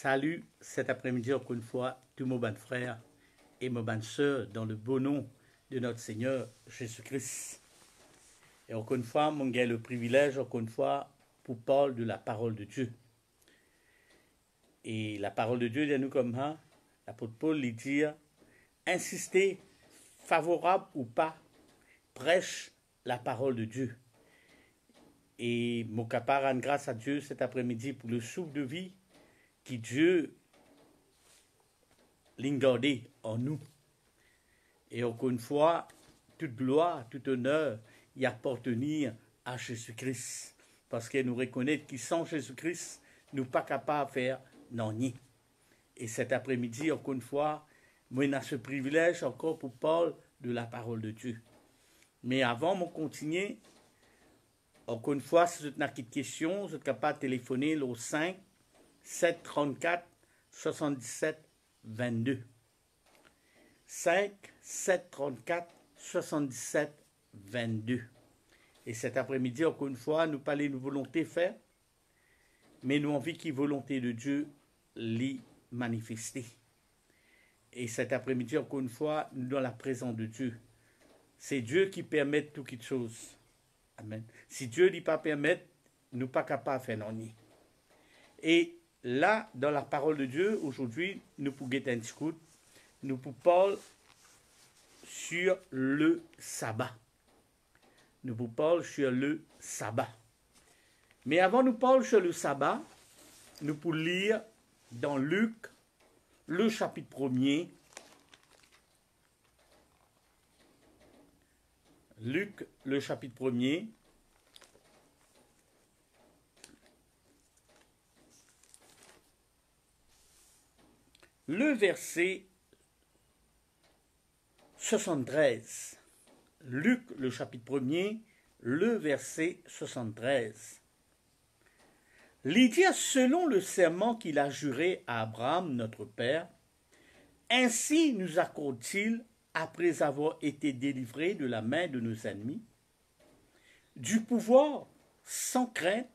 Salut cet après-midi encore une fois, tous mes bons frères et mes bonnes sœurs dans le beau nom de notre Seigneur Jésus-Christ. Et encore une fois, mon gars, le privilège, encore une fois, pour parler de la parole de Dieu. Et la parole de Dieu, nous comme ça, l'apôtre Paul lui dit, insister, favorable ou pas, prêche la parole de Dieu. Et mon capable rendre grâce à Dieu cet après-midi pour le souffle de vie qui Dieu l'a gardé en nous. Et encore une fois, toute gloire, tout honneur y appartenir à Jésus-Christ. Parce qu'elle nous reconnaît que sans Jésus-Christ, nous ne sommes pas capables de faire non ni. Et cet après-midi, encore une fois, moi, j'ai ce privilège encore pour parler de la parole de Dieu. Mais avant de continuer, encore une fois, si vous avez une question, vous êtes capable de téléphoner au 5 734 77 22. 5 734 77 22. Et cet après-midi, encore une fois, nous parlons de volonté faire, mais nous envie que la volonté de Dieu l'y manifester. Et cet après-midi, encore une fois, nous dans la présence de Dieu. C'est Dieu qui permet toutes choses. Amen. Si Dieu ne dit pas permettre, nous ne sommes pas capables de faire non. Et là, dans la parole de Dieu, aujourd'hui, nous pouvons get un discours, nous pouvons parler sur le sabbat. Nous pouvons parler sur le sabbat. Mais avant de parler sur le sabbat, nous pouvons lire dans Luc, le chapitre 1er. Luc, le chapitre 1er. Le verset 73. Luc, le chapitre 1er, le verset 73. Lydia, selon le serment qu'il a juré à Abraham, notre père, ainsi nous accorde-t-il, après avoir été délivrés de la main de nos ennemis, du pouvoir sans crainte,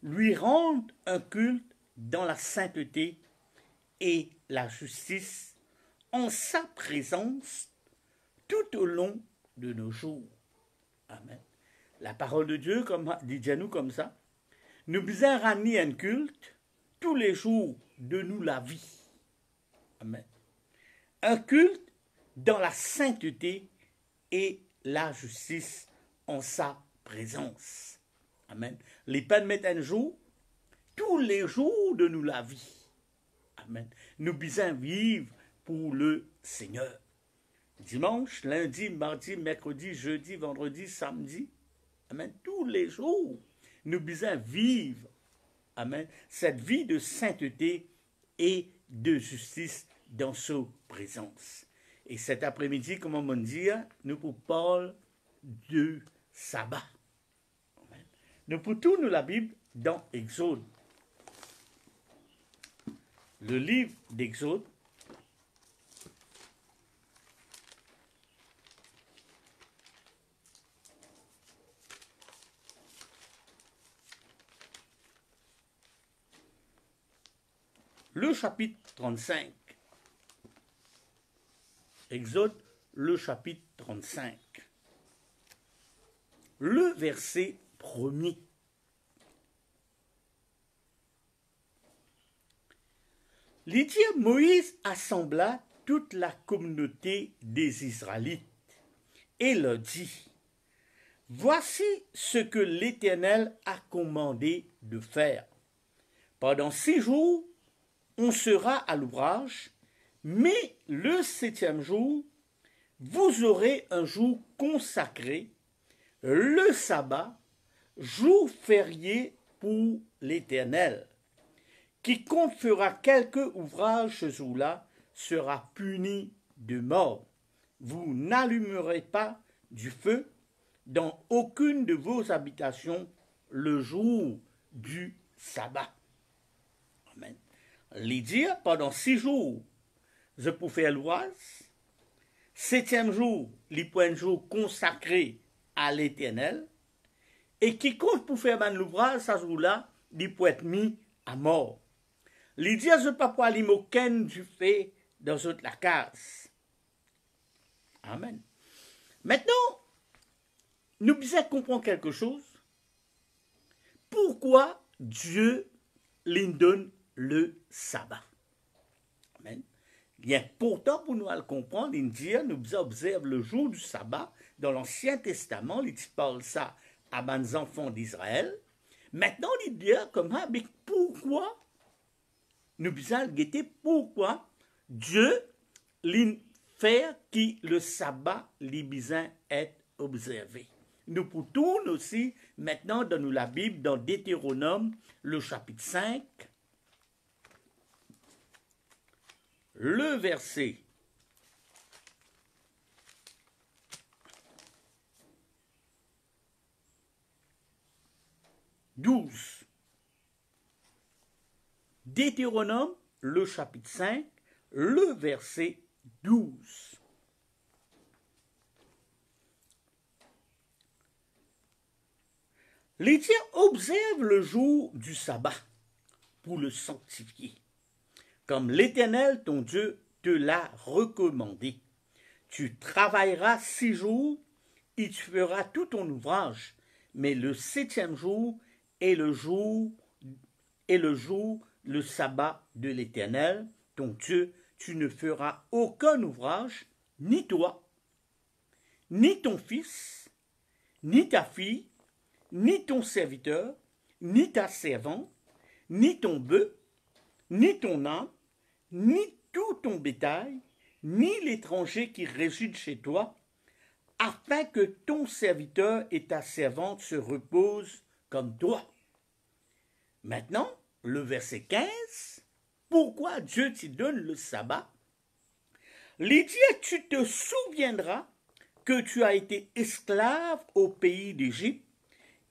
lui rendre un culte dans la sainteté et la justice en sa présence tout au long de nos jours. Amen. La parole de Dieu, dit nous comme ça, nous besoin ramener un culte tous les jours de nous la vie. Amen. Un culte dans la sainteté et la justice en sa présence. Amen. Les peines mettent un jour, tous les jours de nous la vie. Amen. Nous besoin vivre pour le Seigneur. Dimanche, lundi, mardi, mercredi, jeudi, vendredi, samedi. Amen. Tous les jours, nous besoin vivre. Amen. Cette vie de sainteté et de justice dans sa présence. Et cet après-midi, comme on dit, nous vous parlons du sabbat. Amen. Nous pouvons tourner la Bible dans Exode. Le livre d'Exode, le chapitre 35. Exode, le chapitre 35. Le verset 1er. Lydia, Moïse assembla toute la communauté des Israélites et leur dit, voici ce que l'Éternel a commandé de faire. Pendant 6 jours, on sera à l'ouvrage, mais le 7e jour, vous aurez un jour consacré, le sabbat, jour férié pour l'Éternel. Quiconque fera quelque ouvrage ce jour-là sera puni de mort. Vous n'allumerez pas du feu dans aucune de vos habitations le jour du sabbat. Amen. Lydia, pendant 6 jours, je peux faire l'ouvrage. 7e jour, les points jour consacré à l'Éternel. Et quiconque peut faire l'ouvrage, ce jour-là, il peut être mis à mort. Il dit, je ne peux pas aller aucun du fait dans la case. Amen. Maintenant, nous devons comprendre quelque chose. Pourquoi Dieu lui donne le sabbat? Amen. Il est important pour nous à le comprendre. Il dit, nous observons le jour du sabbat. Dans l'Ancien Testament, il parle ça à nos enfants d'Israël. Maintenant, il dit, comment, mais pourquoi nous devons guetter pourquoi Dieu lui fait que le sabbat lui besoin être observé. Nous pouvons aussi maintenant dans la Bible, dans Deutéronome, le chapitre 5, le verset 12. Deutéronome, le chapitre 5, le verset 12. L'Éternel observe le jour du sabbat pour le sanctifier, comme l'Éternel ton Dieu te l'a recommandé. Tu travailleras 6 jours et tu feras tout ton ouvrage, mais le 7e jour est le sabbat de l'Éternel, ton Dieu. Tu ne feras aucun ouvrage, ni toi, ni ton fils, ni ta fille, ni ton serviteur, ni ta servante, ni ton bœuf, ni ton âne, ni tout ton bétail, ni l'étranger qui réside chez toi, afin que ton serviteur et ta servante se reposent comme toi. Maintenant, le verset 15, pourquoi Dieu te donne le sabbat? Il dit, tu te souviendras que tu as été esclave au pays d'Égypte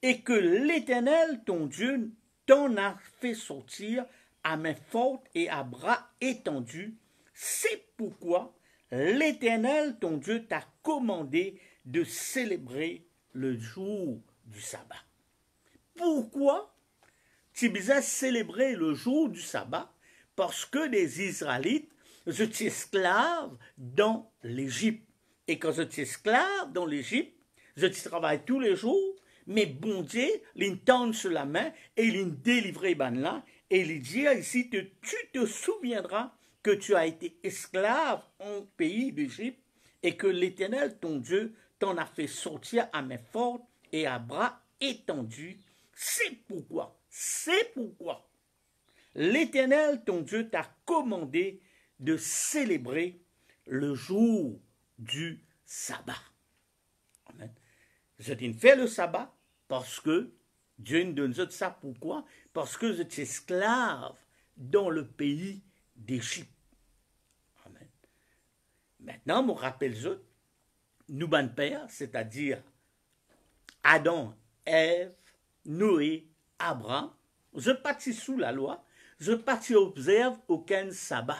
et que l'Éternel, ton Dieu, t'en a fait sortir à main forte et à bras étendus. C'est pourquoi l'Éternel, ton Dieu, t'a commandé de célébrer le jour du sabbat. Pourquoi tu dois célébrer le jour du sabbat? Parce que les Israélites étaient esclaves dans l'Égypte. Et quand ils étaient esclaves dans l'Égypte, ils travaillent tous les jours, mais bon Dieu, il tend sur la main et il délivre là. Et il dit ici, tu te souviendras que tu as été esclave en pays d'Égypte et que l'Éternel, ton Dieu, t'en a fait sortir à main forte et à bras étendus. C'est pourquoi l'Éternel, ton Dieu, t'a commandé de célébrer le jour du sabbat. Amen. Je t'ai fait le sabbat parce que Dieu nous donne ça. Pourquoi? Parce que vous êtes esclaves dans le pays d'Égypte. Amen. Maintenant, je rappelle nous, ban père, c'est-à-dire Adam, Ève, Noé, Abraham, je partis sous la loi, je partis observe aucun sabbat.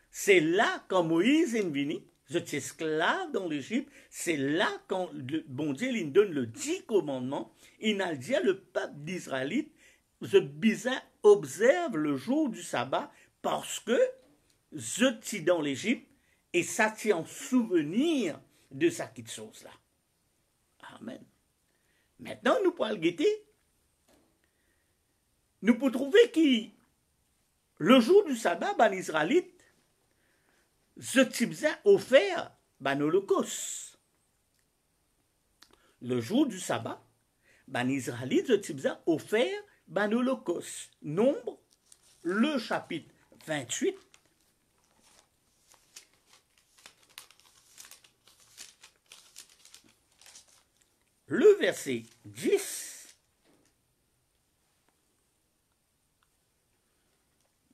C'est là quand Moïse est venu, je suis esclave dans l'Égypte, c'est là quand le bon Dieu lui donne le 10 commandements, il a dit le peuple d'Israël, je bizarre observe le jour du sabbat parce que je suis dans l'Égypte et ça tient en souvenir de cette chose-là. Amen. Maintenant, nous pouvons le guetter. Nous pouvons trouver que le jour du sabbat, ben, les Israélites, ce type offert ben, l'Holocauste. Le jour du sabbat, ben, les Israélites, ce type offert ben, l'Holocauste. Nombre, le chapitre 28. Le verset 10,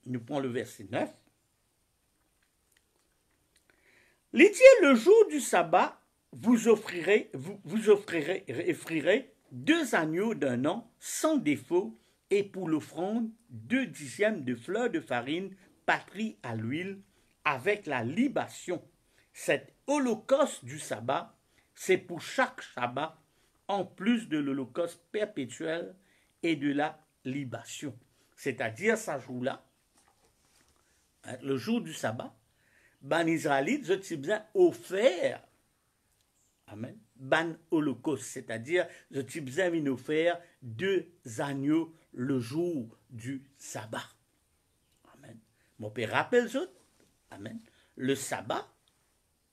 nous prenons le verset 9. L'Éternel, le jour du sabbat, vous offrirez 2 agneaux d'un an sans défaut, et pour l'offrande 2 dixièmes de fleurs de farine patrie à l'huile avec la libation. Cet holocauste du sabbat, c'est pour chaque sabbat, en plus de l'holocauste perpétuel et de la libation. c'est-à-dire ce jour-là, hein, le jour du sabbat, ban Israélite, je t'ai bien offert, amen, ban holocauste, c'est-à-dire je t'ai bien offert 2 agneaux le jour du sabbat. Amen. Mon père rappelle ça, amen, le sabbat,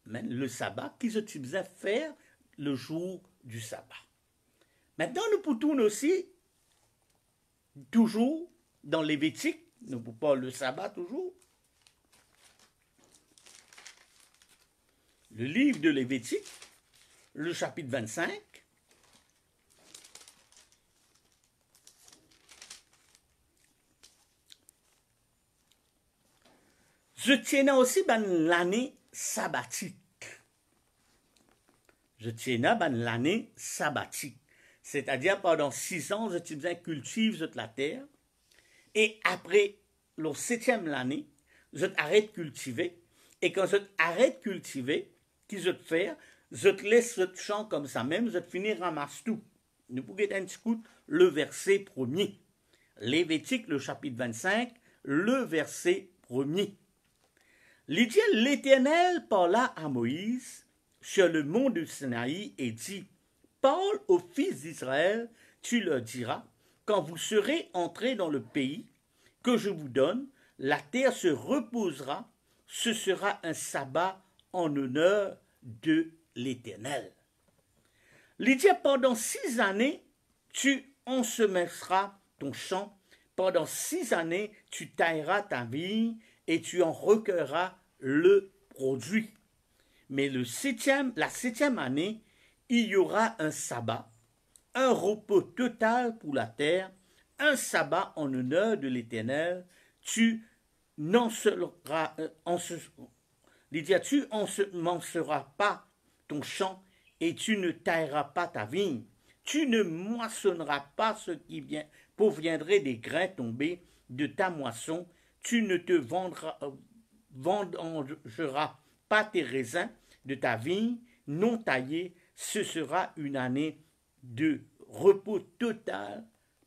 amen, le sabbat qui je t'ai bien faire le jour du sabbat. Maintenant, nous pouvons aussi, toujours dans Lévitique, nous pouvons pas le sabbat toujours, le livre de Lévitique, le chapitre 25, je tiens aussi l'année sabbatique. Je tiens l'année sabbatique. C'est-à-dire pendant 6 ans, je tiens cultive la terre. Et après le 7e année, je arrête de cultiver. Et quand je arrête de cultiver, qu'est-ce que je fais? Je te laisse ce champ comme ça même, je te finis ramasse tout. Nous pouvons écouter le verset 1er. Lévitique, le chapitre 25, le verset 1er. L'Éternel parla à Moïse sur le mont du Sinaï et dit, parle aux fils d'Israël, tu leur diras, quand vous serez entrés dans le pays que je vous donne, la terre se reposera, ce sera un sabbat en honneur de l'Éternel. Il dit, pendant 6 années, tu ensemenceras ton champ, pendant 6 années, tu tailleras ta vigne et tu en recueilleras le produit. Mais la 7e année, il y aura un sabbat, un repos total pour la terre, un sabbat en honneur de l'Éternel. Tu n'ensemenceras pas ton champ et tu ne tailleras pas ta vigne. Tu ne moissonneras pas ce qui proviendrait des grains tombés de ta moisson. Tu ne te vendangeras pas tes raisins de ta vigne non taillée. Ce sera une année de repos total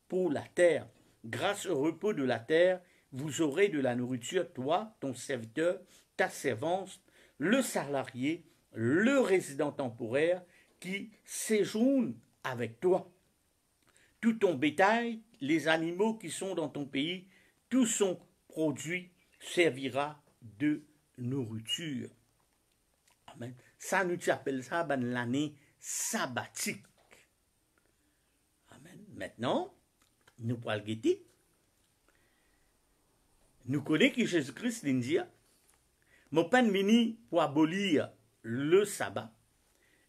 pour la terre. Grâce au repos de la terre, vous aurez de la nourriture, toi, ton serviteur, ta servante, le salarié, le résident temporaire qui séjourne avec toi. Tout ton bétail, les animaux qui sont dans ton pays, tout son produit servira de nourriture. Amen. Ça, nous appelle ça l'année sabbatique. Amen. Maintenant, nous parlons de nous connaissons que Jésus-Christ dit, mon pas venu pour abolir le sabbat,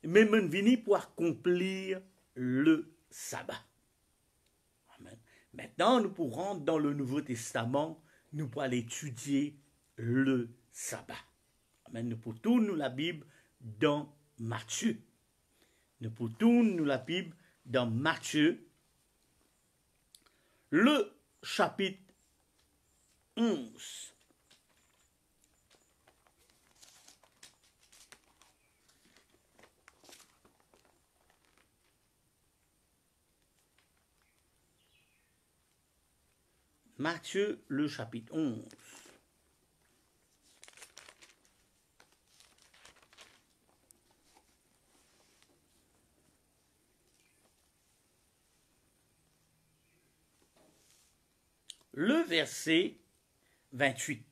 mais mon venu pour accomplir le sabbat. Amen. Maintenant, nous pourrons rentrer dans le Nouveau Testament, nous pourrons étudier le sabbat. Amen. Nous pourrons tourner la Bible dans Matthieu. Nous pourrons tourner la Bible dans Matthieu, le chapitre 11. Matthieu, le chapitre 11. Le verset 28.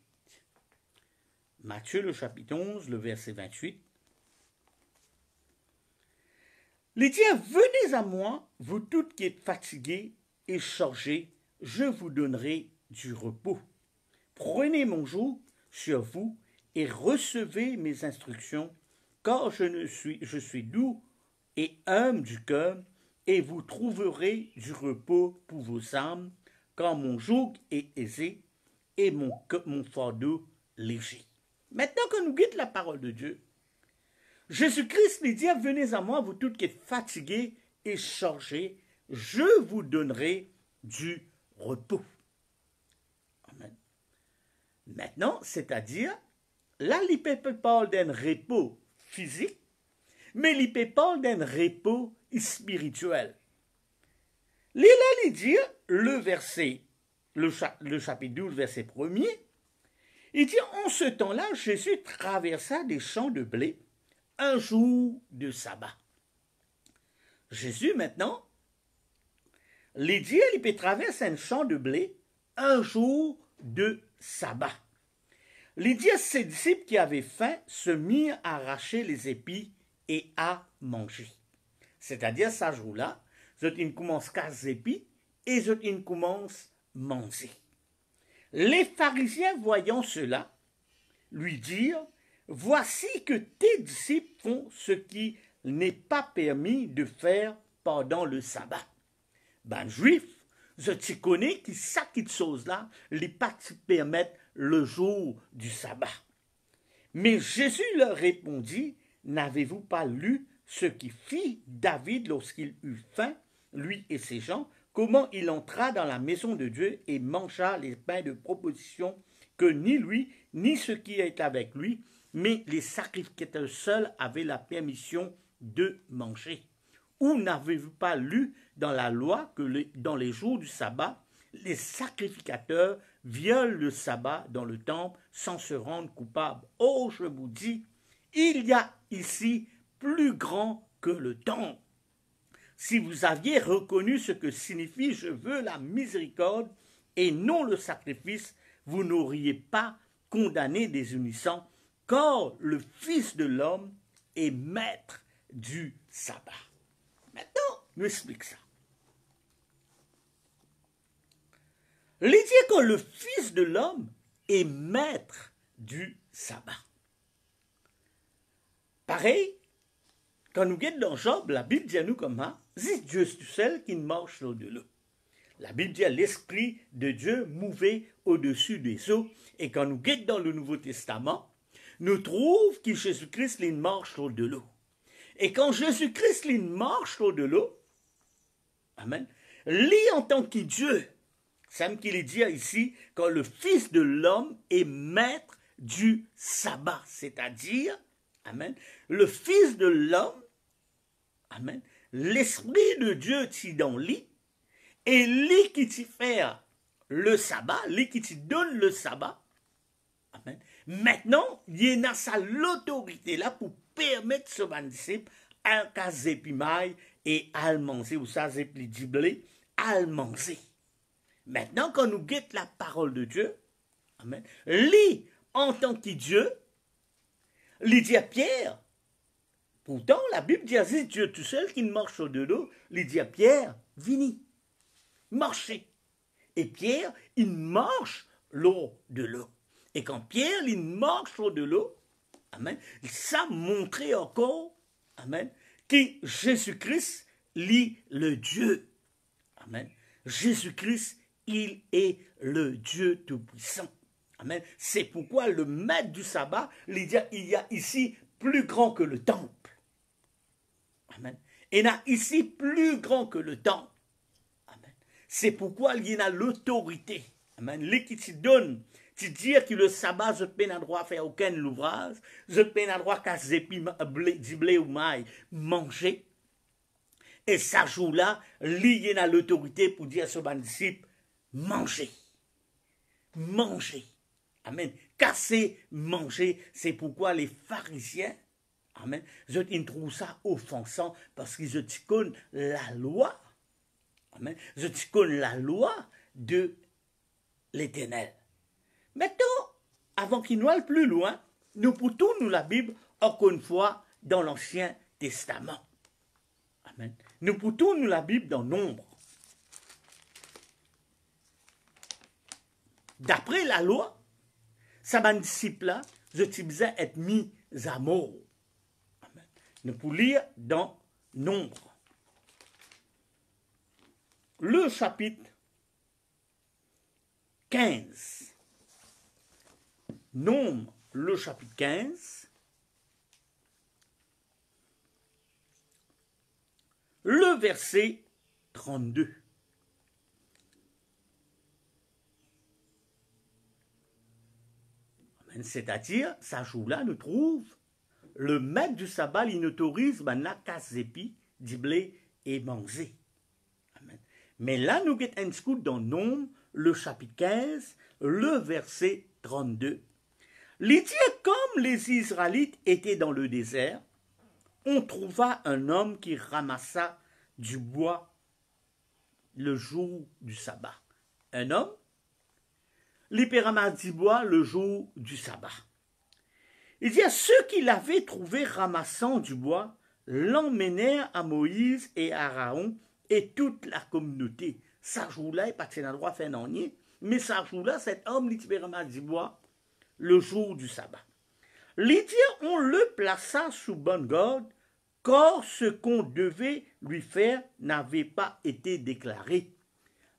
Matthieu, le chapitre 11, le verset 28. Il dit, venez à moi, vous toutes qui êtes fatigués et chargés, je vous donnerai du repos. Prenez mon joug sur vous et recevez mes instructions, car je suis doux et humble du cœur, et vous trouverez du repos pour vos âmes, car mon joug est aisé et mon fardeau léger. Maintenant que nous guidons la parole de Dieu, Jésus-Christ lui dit, venez à moi, vous toutes qui êtes fatigués et chargés, je vous donnerai du repos. Amen. Maintenant, c'est-à-dire, là, il parle d'un repos physique, mais il parle d'un repos spirituel. Il dit, le verset le chapitre 12, verset 1er, il dit, en ce temps-là, Jésus traversa des champs de blé un jour de sabbat. Jésus, maintenant, il dit, il peut traverser un champ de blé un jour de sabbat. Il dit à ses disciples qui avaient faim se mirent à arracher les épis et à manger. C'est-à-dire, ce jour-là, ils commencent à casser les épis et ils commencent à manger. Les pharisiens, voyant cela, lui dirent, voici que tes disciples font ce qui n'est pas permis de faire pendant le sabbat. Ben, juif, je te connais qui ça qui chose là, les pas te permettent le jour du sabbat. Mais Jésus leur répondit, n'avez-vous pas lu ce qui fit David lorsqu'il eut faim, lui et ses gens, comment il entra dans la maison de Dieu et mangea les pains de proposition que ni lui, ni ceux qui étaient avec lui, mais les sacrificateurs seuls avaient la permission de manger. Ou n'avez-vous pas lu dans la loi que dans les jours du sabbat, les sacrificateurs violent le sabbat dans le temple sans se rendre coupables? Oh, je vous dis, il y a ici plus grand que le temple. Si vous aviez reconnu ce que signifie « je veux la miséricorde » et non le sacrifice, vous n'auriez pas condamné des innocents, car le Fils de l'homme est maître du sabbat. Maintenant, nous explique ça. Il dit que le Fils de l'homme est maître du sabbat. Pareil, quand nous guettons dans Job, la Bible dit à nous comment c'est Dieu seul qui marche sur de l'eau. La Bible dit l'Esprit de Dieu mouvait au-dessus des eaux. Et quand nous guettons dans le Nouveau Testament, nous trouvons que Jésus-Christ il marche sur de l'eau. Et quand Jésus-Christ il marche sur de l'eau, amen, lui en tant que Dieu, c'est ce qu'il dit ici, quand le Fils de l'homme est maître du sabbat, c'est-à-dire, amen, le Fils de l'homme, amen, l'Esprit de Dieu qui dans lui, et lui qui t'y fait le sabbat, lui qui t'y donne le sabbat, amen. Maintenant, il a sa l'autorité là pour permettre ce disciple à caser pimaille et à le manger, ou ça c'est plus diblé, à le manger. Maintenant, quand nous guettons la parole de Dieu, amen, lui, en tant que Dieu, lui dit à Pierre, pourtant, la Bible dit à Dieu tout seul qui marche sur de l'eau, lui dit à Pierre, vini, marchez. Et Pierre, il marche l'eau de l'eau. Et quand Pierre, il marche l'eau de l'eau, amen, ça montrait encore, amen, que Jésus-Christ, lit le Dieu. Amen. Jésus-Christ, il est le Dieu Tout-Puissant. Amen. C'est pourquoi le maître du sabbat, il y a ici plus grand que le temple. Amen. Il y a ici plus grand que le temple. Amen. C'est pourquoi il y a l'autorité. Amen. Lui qui te donne, tu dis que le sabbat, je n'ai pas droit à faire aucun ouvrage, je n'ai pas droit à casser du blé ou maille, manger. Et ça jour-là, il y a l'autorité pour dire à ce disciple, mangez. Mangez. Amen. Casser, manger. C'est pourquoi les pharisiens, amen, ils trouvent ça offensant parce qu'ils connaissent la loi. Amen. Ils connaissent la loi de l'Éternel. Maintenant, avant qu'il nous aille plus loin, nous pourrons nous la Bible, encore une fois, dans l'Ancien Testament. Amen. Nous pourrons nous la Bible dans Nombre. D'après la loi, ça disciple-là, je disais être mis à mort. Amen. Nous pouvons lire dans Nombre. Le chapitre 15. Nombre, le chapitre 15. Le verset 32. C'est-à-dire, ça jour-là, nous trouve le maître du sabbat, il autorise la casse épis, du blé et manger. Amen. Mais là, nous avons un scout dans Nombre, le chapitre 15, le verset 32. Il dit, comme les Israélites étaient dans le désert, on trouva un homme qui ramassa du bois le jour du sabbat. Un homme, il ramasse du bois le jour du sabbat. Il dit à ceux qui l'avaient trouvé ramassant du bois, l'emmenèrent à Moïse et à Aaron et toute la communauté. Ça jour-là, il pas de endroit fait non, mais ça jour-là, cet homme, il ramasse du bois le jour du sabbat. Lydia, on le plaça sous bonne garde, car ce qu'on devait lui faire n'avait pas été déclaré.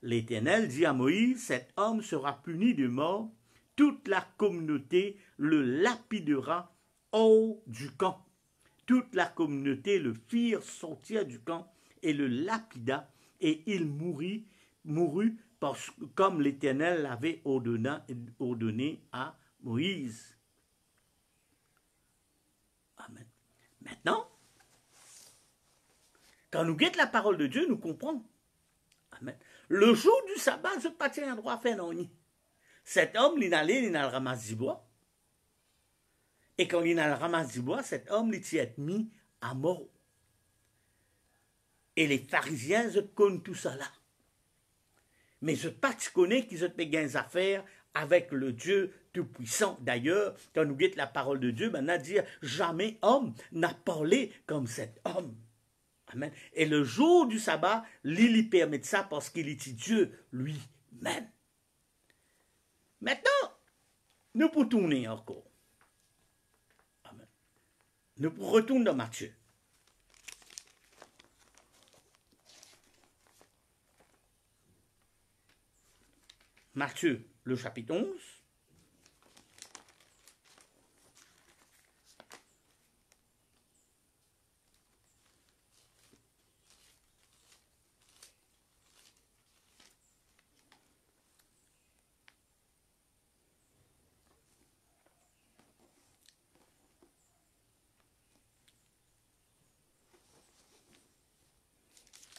L'Éternel dit à Moïse, cet homme sera puni de mort, toute la communauté le lapidera hors du camp. Toute la communauté le firent sortir du camp et le lapida, et il mourut comme l'Éternel l'avait ordonné à Moïse. Amen. Maintenant, quand nous guettons la parole de Dieu, nous comprenons. Amen. Le jour du sabbat, je ne pas un droit à faire non. Cet homme, il allait, il a le ramasse du bois. Et quand il a le ramasse du bois, cet homme, il s'y est mis à mort. Et les pharisiens, je connais tout ça là. Mais je ne pas connais qu'ils ont des affaires avec le Dieu Tout-Puissant. D'ailleurs, quand nous guettons la parole de Dieu, on a dit jamais homme n'a parlé comme cet homme. Amen. Et le jour du sabbat, il permet ça parce qu'il est Dieu lui-même. Maintenant, nous pouvons tourner encore. Amen. Nous pouvons retourner dans Matthieu. Matthieu, le chapitre 11.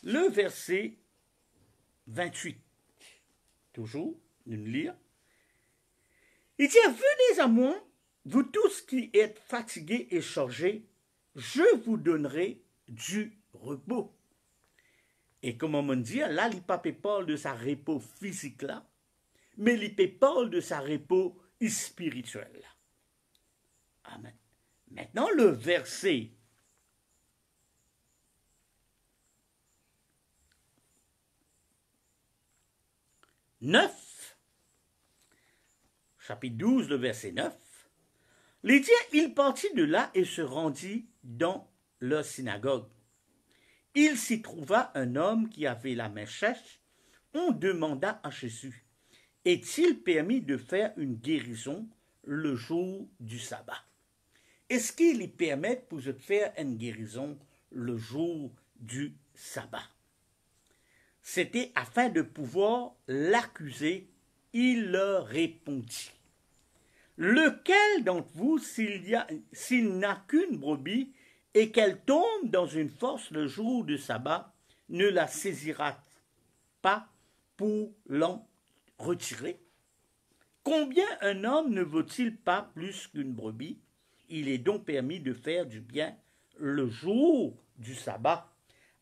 Le verset 28. Toujours, nous lire. Il dit, venez à moi, vous tous qui êtes fatigués et chargés, je vous donnerai du repos. Et comme on dit, là, il ne parle de sa repos physique là, mais il parle de sa repos spirituel. Amen. Maintenant, le verset 9, chapitre 12, le verset 9, il partit de là et se rendit dans leur synagogue. Il s'y trouva un homme qui avait la main sèche. On demanda à Jésus, est-il permis de faire une guérison le jour du sabbat? Est-ce qu'il y permet pour je faire une guérison le jour du sabbat? C'était afin de pouvoir l'accuser. Il leur répondit, lequel d'entre vous, s'il n'a qu'une brebis et qu'elle tombe dans une fosse le jour du sabbat, ne la saisira pas pour l'en retirer? Combien un homme ne vaut-il pas plus qu'une brebis? Il est donc permis de faire du bien le jour du sabbat.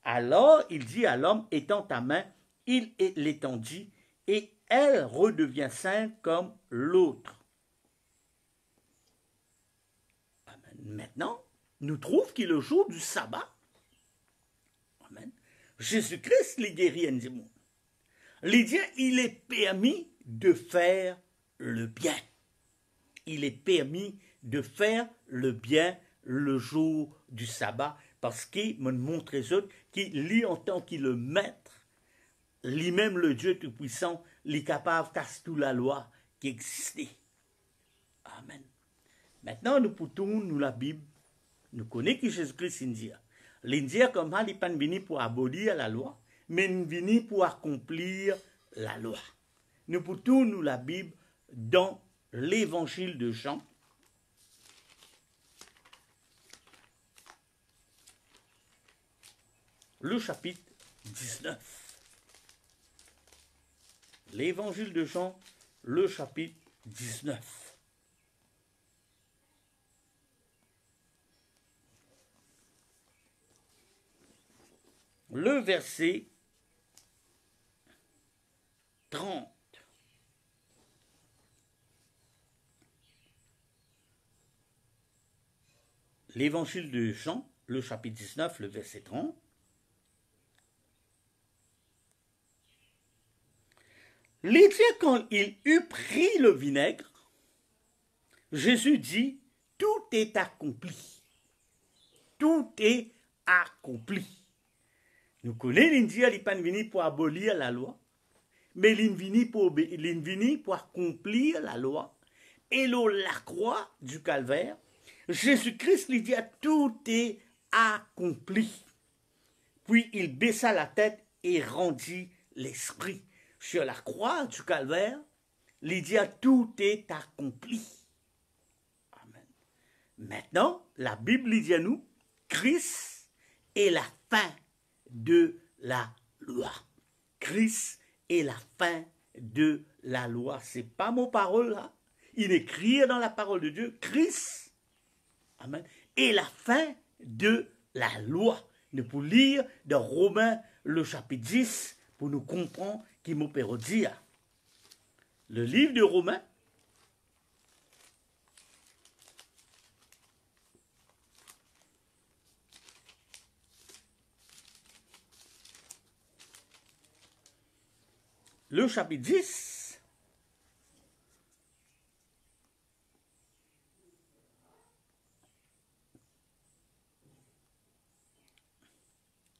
Alors il dit à l'homme, étends ta main, il l'étendit, et elle redevient sainte comme l'autre. Maintenant, nous trouvons qu'il est le jour du sabbat. Amen. Jésus-Christ les guérit un démon. Il est permis de faire le bien. Il est permis de faire le bien le jour du sabbat parce qu'il me montre les autres qu'il lit en tant qu'il le maître, lui-même le Dieu Tout-Puissant, il est capable de casser toute la loi qui existait. Amen. Maintenant, nous poutons, nous la Bible, nous connaissons que Jésus-Christ India. L'India, comme il n'est pas venu pour abolir la loi, mais il est venu pour accomplir la loi. Nous poutons, nous la Bible, dans l'évangile de Jean, le chapitre 19. L'évangile de Jean, le chapitre 19. Le verset 30. L'évangile de Jean, le chapitre 19, le verset 30. Lydia, quand il eut pris le vinaigre, Jésus dit, tout est accompli. Tout est accompli. Nous connaissons l'India, il n'est pas venu pour abolir la loi, mais il est venu pour accomplir la loi. Et la croix du calvaire, Jésus-Christ lui dit, tout est accompli. Puis il baissa la tête et rendit l'esprit. Sur la croix du calvaire, il dit, tout est accompli. Amen. Maintenant, la Bible dit à nous, Christ est la fin de la loi. Christ est la fin de la loi. Ce n'est pas mon parole là. Il est écrit dans la parole de Dieu, Christ, amen, est la fin de la loi. Nous pouvons lire dans Romains le chapitre 10 pour nous comprendre qui m'opère dire. Le livre de Romains, le chapitre 10,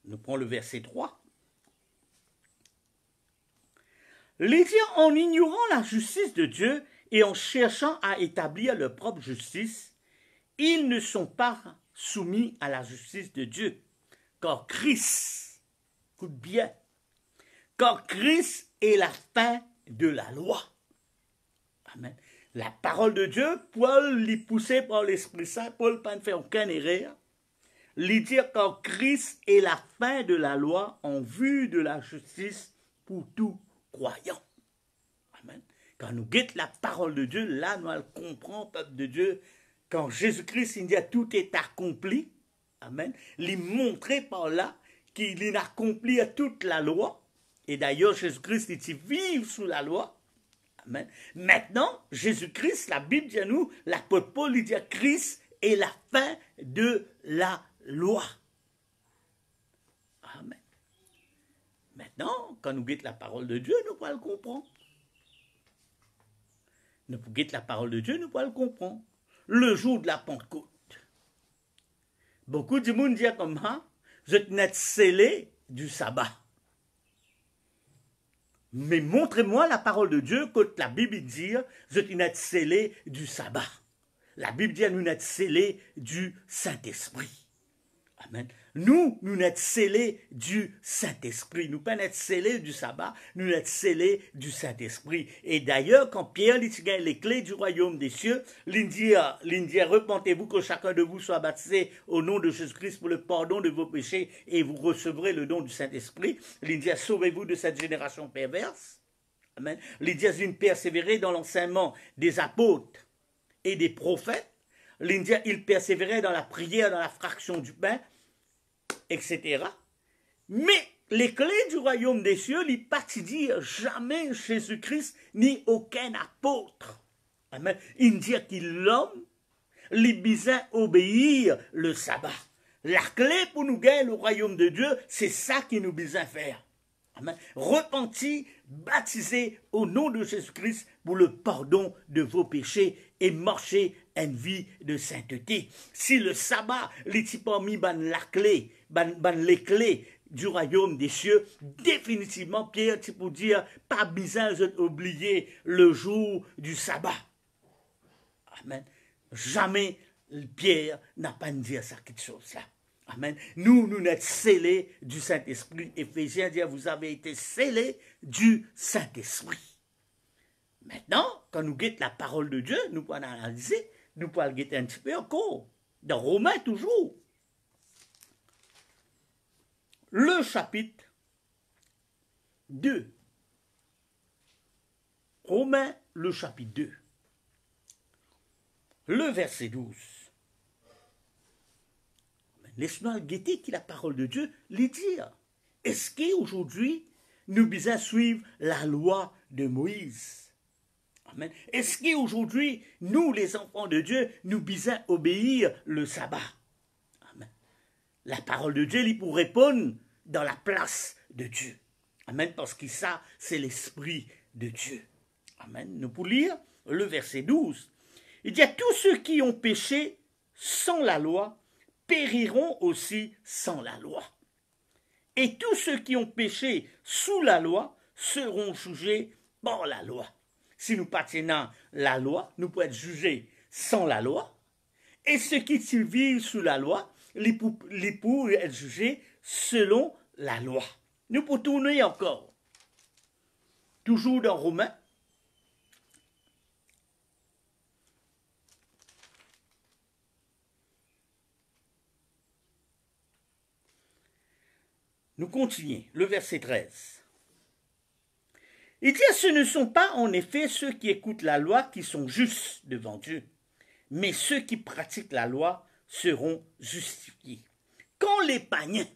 nous prenons le verset 3. Lydia, en ignorant la justice de Dieu et en cherchant à établir leur propre justice, ils ne sont pas soumis à la justice de Dieu. Car Christ, écoute bien, car Christ est la fin de la loi. Amen. La parole de Dieu, Paul l'y poussé par l'Esprit Saint, Paul n'a pas fait aucune erreur. Il dit car Christ est la fin de la loi en vue de la justice pour tout croyant. Amen. Quand nous guettons la parole de Dieu, là nous le comprenons, peuple de Dieu, quand Jésus-Christ il dit tout est accompli. Amen. Il montrait par là qu'il a accompli toute la loi. Et d'ailleurs, Jésus-Christ était vivre sous la loi. Amen. Maintenant, Jésus-Christ, la Bible dit à nous, l'apôtre Paul dit à Christ est la fin de la loi. Amen. Maintenant, quand nous guettons la parole de Dieu, nous pouvons le comprendre. Nous pouvons guetter la parole de Dieu, nous pouvons le comprendre. Le jour de la Pentecôte. Beaucoup de monde disent comme ça, vous êtes scellé du sabbat. Mais montrez-moi la parole de Dieu quand la Bible dit, vous êtes scellé du sabbat. La Bible dit, nous sommes scellés du Saint-Esprit. Amen. Nous sommes scellés du Saint-Esprit. Nous ne sommes pas scellés du sabbat, nous sommes scellés du Saint-Esprit. Et d'ailleurs, quand Pierre dit les clés du royaume des cieux, l'India, repentez-vous que chacun de vous soit baptisé au nom de Jésus-Christ pour le pardon de vos péchés et vous recevrez le don du Saint-Esprit. L'India, sauvez-vous de cette génération perverse. Amen. L'India, persévérer dans l'enseignement des apôtres et des prophètes. L'India, il persévérait dans la prière, dans la fraction du pain, etc. Mais les clés du royaume des cieux, il pas dire jamais Jésus-Christ ni aucun apôtre. Amen. Il dit qu'il l'homme, il besoin obéir le sabbat. La clé pour nous gagner le royaume de Dieu, c'est ça qu'il nous besoin faire. Amen. Repentis, baptisés au nom de Jésus-Christ pour le pardon de vos péchés et marcher une vie de sainteté. Si le sabbat, les mis la clé, les clés du royaume des cieux, définitivement, Pierre, tu peux dire, pas besoin d'oublier le jour du sabbat. Amen. Jamais Pierre n'a pas dit ça quelque chose là. Amen. Nous sommes scellés du Saint-Esprit. Éphésiens dit, vous avez été scellés du Saint-Esprit. Maintenant, quand nous guettons la parole de Dieu, nous pouvons analyser, nous pouvons le guetter un petit peu encore. Dans Romains toujours. Le chapitre 2. Romains, le chapitre 2, le verset 12. Laisse-moi guetter qui la parole de Dieu les dire. Est-ce qu'aujourd'hui, nous devons suivre la loi de Moïse? Amen. Est-ce qu'aujourd'hui, nous, les enfants de Dieu, nous devons obéir le sabbat? Amen. La parole de Dieu, il pour répondre dans la place de Dieu. Amen. Parce que ça, c'est l'esprit de Dieu. Amen. Nous pour lire le verset 12. Il dit à tous ceux qui ont péché sans la loi périront aussi sans la loi. Et tous ceux qui ont péché sous la loi seront jugés par la loi. Si nous patinons la loi, nous pouvons être jugés sans la loi. Et ceux qui vivent sous la loi, les pour être jugés selon la loi. Nous pouvons tourner encore. Toujours dans Romains. Nous continuons, le verset 13. Il dit, ce ne sont pas en effet ceux qui écoutent la loi qui sont justes devant Dieu, mais ceux qui pratiquent la loi seront justifiés. Quand les païens,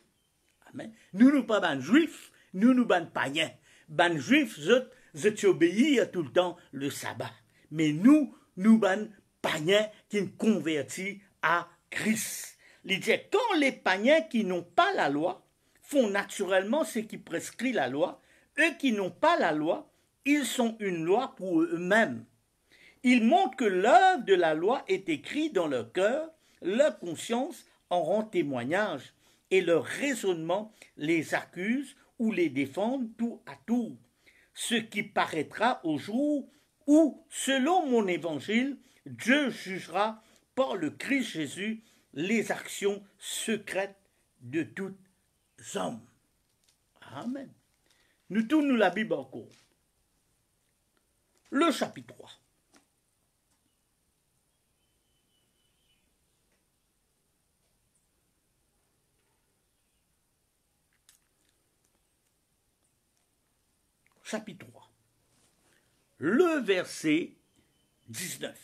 amen, nous pas ban juifs, nous ban païens. Ban juifs, je obéis tout le temps le sabbat. Mais nous ban païens qui nous convertis à Christ. Il dit, quand les païens qui n'ont pas la loi font naturellement ce qui prescrit la loi, eux qui n'ont pas la loi, ils sont une loi pour eux-mêmes. Ils montrent que l'œuvre de la loi est écrite dans leur cœur, leur conscience en rend témoignage, et leur raisonnement les accuse ou les défend tour à tour. Ce qui paraîtra au jour où, selon mon évangile, Dieu jugera par le Christ Jésus les actions secrètes de tout hommes. Amen. Nous tournons la Bible encore. Le chapitre 3. Chapitre 3. Le verset 19.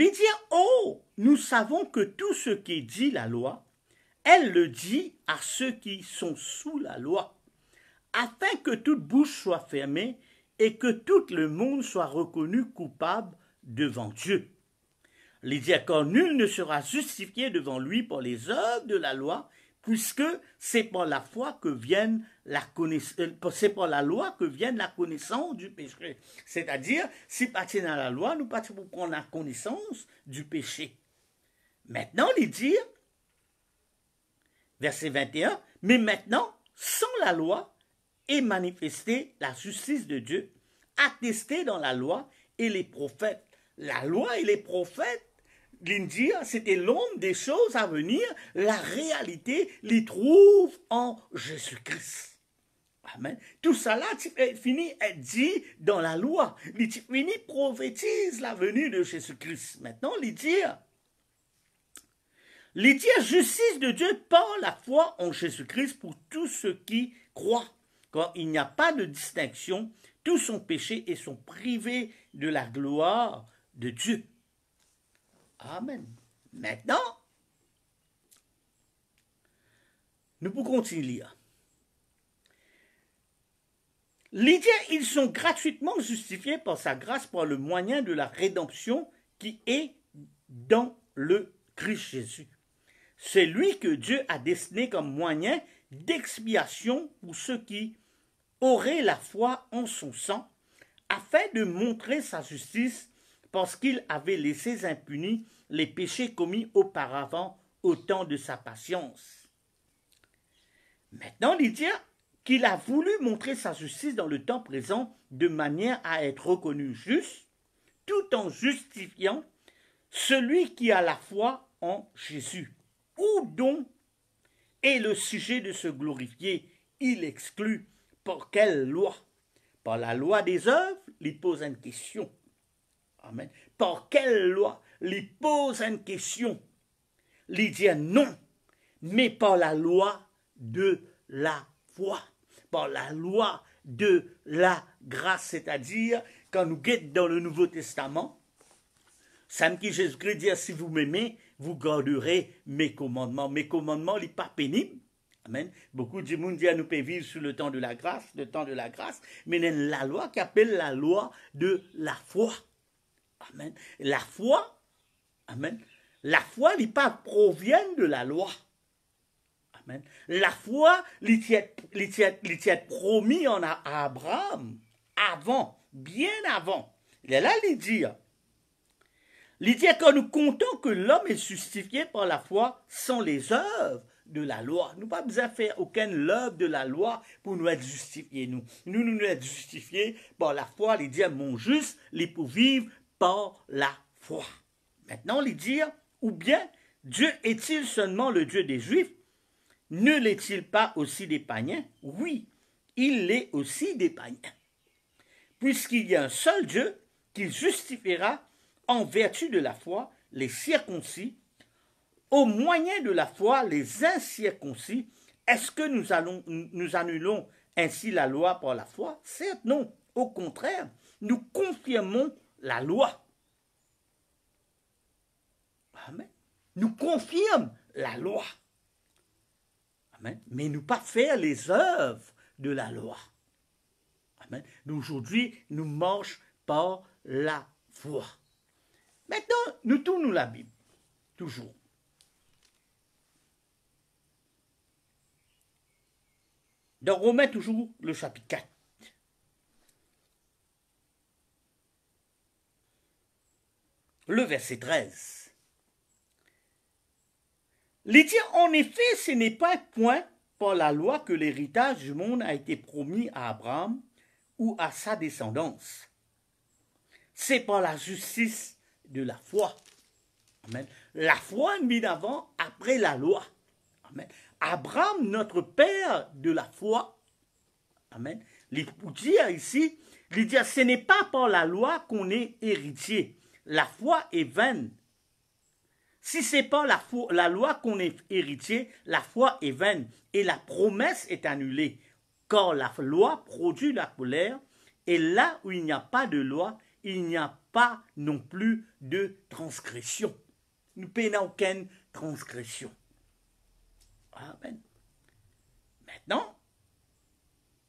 Il dit, oh, nous savons que tout ce qui dit la loi, elle le dit à ceux qui sont sous la loi, afin que toute bouche soit fermée et que tout le monde soit reconnu coupable devant Dieu. Il dit, car nul ne sera justifié devant lui par les œuvres de la loi, puisque c'est par la foi que vienne c'est par la loi que vienne la connaissance du péché. C'est-à-dire, si partir dans la loi, nous partons pour prendre la connaissance du péché. Maintenant, il dit, verset 21, mais maintenant, sans la loi, est manifestée la justice de Dieu, attestée dans la loi et les prophètes. La loi et les prophètes, l'Indien, c'était l'ombre des choses à venir. La réalité, les trouve en Jésus-Christ. Amen. Tout ça là, fini être dit dans la loi. Il fini prophétise la venue de Jésus-Christ. Maintenant, il dit justice de Dieu par la foi en Jésus-Christ pour tous ceux qui croient. Car il n'y a pas de distinction, tous sont péchés et sont privés de la gloire de Dieu. Amen. Maintenant, nous pouvons continuer. L'idée, ils sont gratuitement justifiés par sa grâce par le moyen de la rédemption qui est dans le Christ Jésus. C'est lui que Dieu a destiné comme moyen d'expiation pour ceux qui auraient la foi en son sang, afin de montrer sa justice parce qu'il avait laissé impunis les péchés commis auparavant au temps de sa patience. Maintenant, il dit qu'il a voulu montrer sa justice dans le temps présent de manière à être reconnu juste, tout en justifiant celui qui a la foi en Jésus. Où donc est le sujet de se glorifier? Il exclut par quelle loi? Par la loi des œuvres? Il pose une question. Amen. Par quelle loi? Il pose une question. Il dit non, mais par la loi de la foi, par la loi de la grâce, c'est-à-dire quand nous guettons dans le Nouveau Testament, samedi Jésus-Christ dit, si vous m'aimez, vous garderez mes commandements. Mes commandements, ils ne sont pas pénibles. Amen. Beaucoup de monde disent, nous pouvons vivre sous le temps de la grâce, mais il y a la loi qui appelle la loi de la foi. Amen. La foi, amen. La foi, il pas provient de la loi. Amen. La foi, il est promis à Abraham avant, bien avant. Il est là, il dit que nous comptons que l'homme est justifié par la foi sans les œuvres de la loi. Nous n'avons pas besoin de faire aucune œuvre de la loi pour nous être justifiés. Nous être justifiés par la foi. Il dit, mon juste, il pour vivre par la foi. Maintenant, il dit, ou bien, Dieu est-il seulement le Dieu des Juifs? Ne l'est-il pas aussi des païens? Oui, il l'est aussi des païens. Puisqu'il y a un seul Dieu qui justifiera en vertu de la foi les circoncis, au moyen de la foi les incirconcis. Est-ce que nous annulons ainsi la loi par la foi? Certes, non. Au contraire, nous confirmons la loi. Amen. Nous confirmons la loi. Amen. Mais nous pas faire les œuvres de la loi. Amen. Aujourd'hui, nous marchons par la foi. Maintenant, nous tournons la Bible. Toujours. Dans Romains, toujours, le chapitre 4. Le verset 13. Il dit, en effet, ce n'est pas un point par la loi que l'héritage du monde a été promis à Abraham ou à sa descendance. C'est par la justice de la foi. Amen. La foi est mise avant après la loi. Amen. Abraham, notre père de la foi, amen. Il dit ici, il dit, ce n'est pas par la loi qu'on est héritier. La foi est vaine. Si ce n'est pas la loi qu'on est héritier, la foi est vaine et la promesse est annulée. Car la loi produit la colère et là où il n'y a pas de loi, il n'y a pas non plus de transgression. Nous payons aucune transgression. Amen. Maintenant,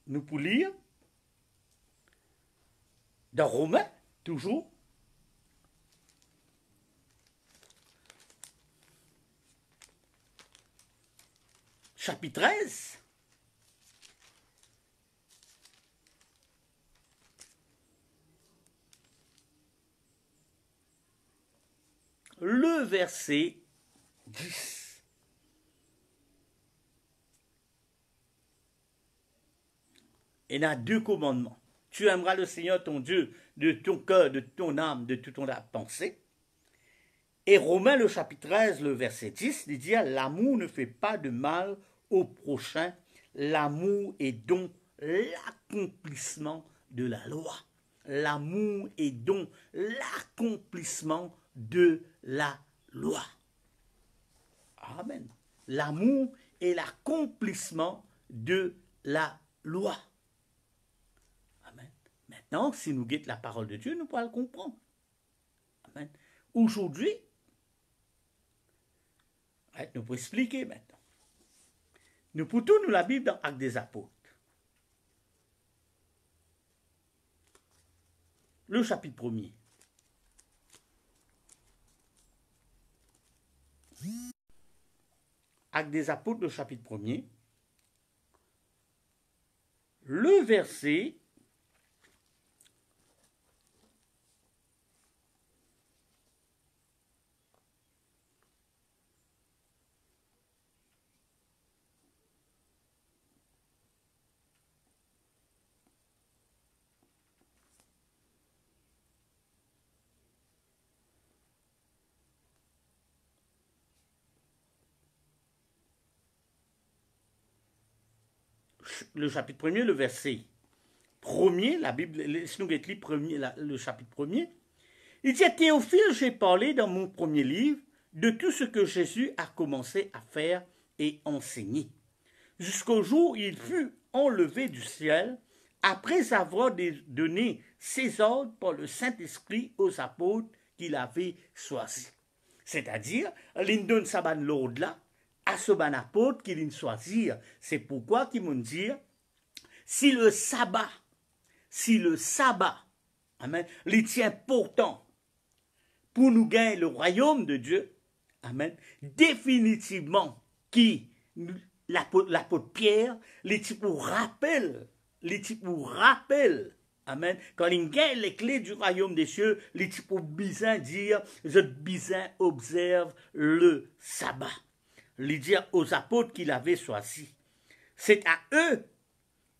nous pouvons lire dans Romains, toujours, chapitre 13. Le verset 10. Il y a deux commandements. Tu aimeras le Seigneur ton Dieu de ton cœur, de ton âme, de toute ton pensée. Et Romains, le chapitre 13, le verset 10, il dit, l'amour ne fait pas de mal au prochain. L'amour est donc l'accomplissement de la loi. L'amour est donc l'accomplissement de la loi. Amen. L'amour est l'accomplissement de la loi. Amen. Maintenant, si nous guettons la parole de Dieu, nous pourrons le comprendre. Amen. Aujourd'hui, nous pouvons expliquer maintenant. Nous pouvons tourner la Bible dans Actes des Apôtres. Le chapitre 1er. Actes des Apôtres, le chapitre 1er. Le verset 1er, le verset 1er, la Bible, si nous lisons le chapitre 1er, il dit, Théophile, j'ai parlé dans mon premier livre de tout ce que Jésus a commencé à faire et enseigner, jusqu'au jour où il fut enlevé du ciel, après avoir donné ses ordres par le Saint-Esprit aux apôtres qu'il avait choisis. C'est-à-dire, il donne sa ban l'ordre là, à ce ban apôtre qu'il choisir. C'est pourquoi qu'il m'ont dit, si le sabbat, amen, il tient pourtant pour nous gagner le royaume de Dieu, amen, définitivement, qui, l'apôtre Pierre, les types rappellent, amen, quand il gagne les clés du royaume des cieux, les types bizarres dire, je bizarre observe le sabbat. Il dit aux apôtres qu'il avait choisis. C'est à eux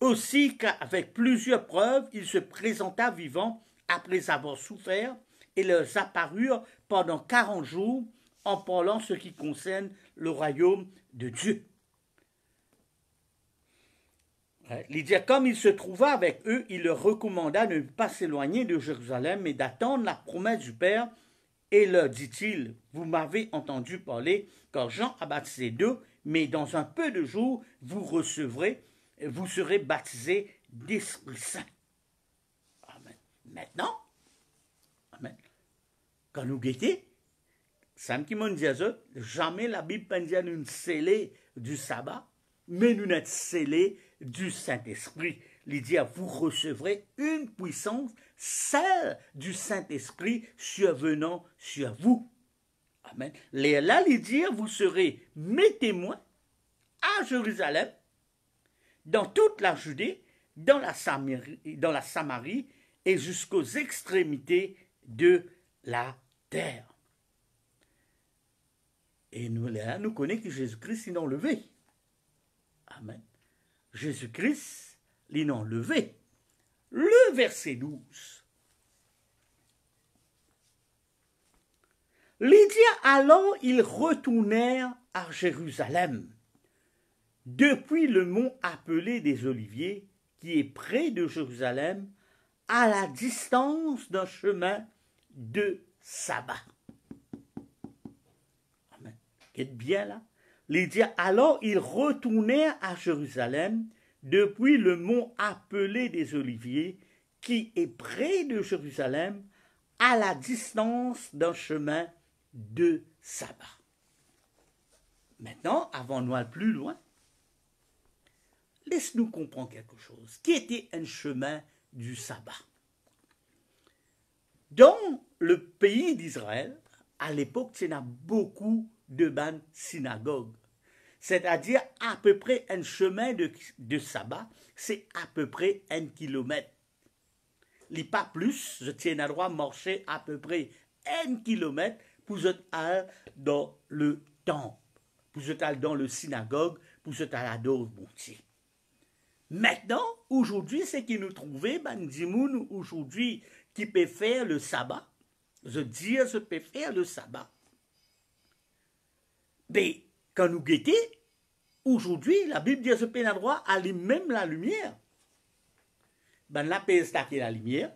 aussi qu'avec plusieurs preuves, il se présenta vivant après avoir souffert et leur apparurent pendant 40 jours en parlant ce qui concerne le royaume de Dieu. Il dit, comme il se trouva avec eux, il leur recommanda de ne pas s'éloigner de Jérusalem, mais d'attendre la promesse du Père. Et leur dit-il, vous m'avez entendu parler quand Jean a baptisé d'eau, mais dans un peu de jours, vous serez baptisés d'Esprit Saint. Amen. Maintenant, amen. Quand nous guettons, Sam qui m'a dit à eux, jamais la Bible peut dire nous scellés du sabbat, mais nous sommes scellés du Saint-Esprit. Il dit, vous recevrez une puissance, celle du Saint-Esprit survenant sur vous. Amen. Là, il dit, vous serez mes témoins à Jérusalem, dans toute la Judée, dans la Samarie et jusqu'aux extrémités de la terre. Et nous connaissons que Jésus-Christ est enlevé. Amen. Jésus-Christ l'est enlevé. Le verset 12. Alors ils retournèrent à Jérusalem, depuis le mont appelé des Oliviers, qui est près de Jérusalem, à la distance d'un chemin de sabbat. Amen. Qu'est-ce bien là? Alors ils retournèrent à Jérusalem, depuis le mont appelé des Oliviers, qui est près de Jérusalem, à la distance d'un chemin de sabbat. Maintenant, avant de aller plus loin, laisse-nous comprendre quelque chose. Qui était un chemin du sabbat? Dans le pays d'Israël, à l'époque, il y a beaucoup de bonnes synagogues. C'est-à-dire à peu près un chemin de sabbat, c'est à peu près 1 kilomètre. Il n'y a pas plus, je tiens à droit marcher à peu près 1 kilomètre pour aller dans le temple, pour aller dans le synagogue, pour aller adorer bon Dieu. Maintenant, aujourd'hui, c'est qui nous trouvons, ben aujourd'hui, qui peut faire le sabbat. Je dis, je peux faire le sabbat. Mais quand nous guettons, aujourd'hui, la Bible dit, je peux avoir droit à même la lumière. Ben la paix est la lumière.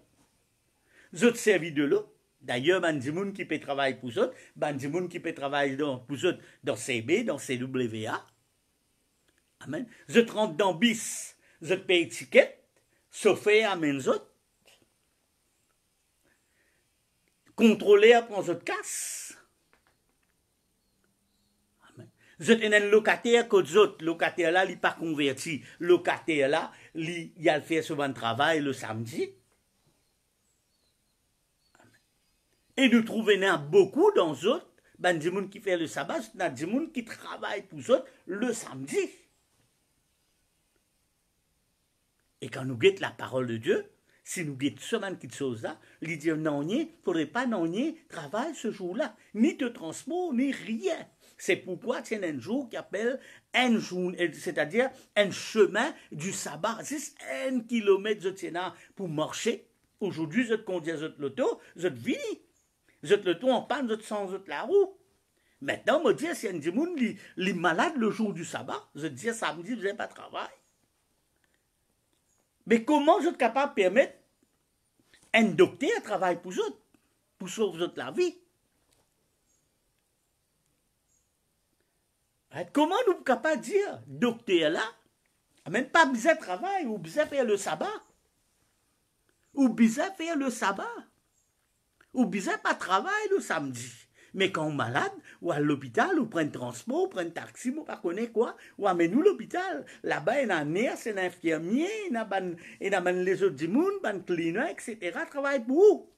Je te servis de l'eau. D'ailleurs, ben des gens qui peut travailler pour eux, ben des gens qui peut travailler pour eux dans CB, dans CWA. Amen. Je te rentre dans BIS, je te paye étiquette, sauf amen autres. Contrôler après je te casse. Amen. Je te un locataire que les autres locataires là, il n'est pas converti. Locataire là, il a fait ce bon travail le samedi. Et nous trouvons beaucoup dans eux, ben, des gens qui font le sabbat, des gens qui travaillent pour eux le samedi. Et quand nous guettons la parole de Dieu, si nous guettons seulement quelque chose là, il dit non, il ne faudrait pas non travailler ce jour-là, ni te transport, ni rien. C'est pourquoi c'est un jour qui appelle un jour, c'est-à-dire un chemin du sabbat. C'est 1 kilomètre de tiens pour marcher. Aujourd'hui, je te conduis l'auto, je te vis. Je te le tourne en panne, je te sens la roue. Maintenant, me dire, si un gens les malades le jour du sabbat, je te dis, samedi, vous n'avez pas de travail. Mais comment je suis capable de permettre un docteur à travailler pour eux, pour sauver la vie? Comment nous sommes capables de dire, docteur là, même pas besoin de travail, ou besoin de faire le sabbat, ou besoin de faire le sabbat, ou besoin de pas travailler le samedi. Mais quand on est malade, ou à l'hôpital, ou prend un transport, ou prend un taxi, ou pas connaît quoi, ou amène-nous l'hôpital. Là-bas, il y a un nurse, il y a un infirmier, il y a les autres du monde, un cleaner, etc. Travaille pour vous.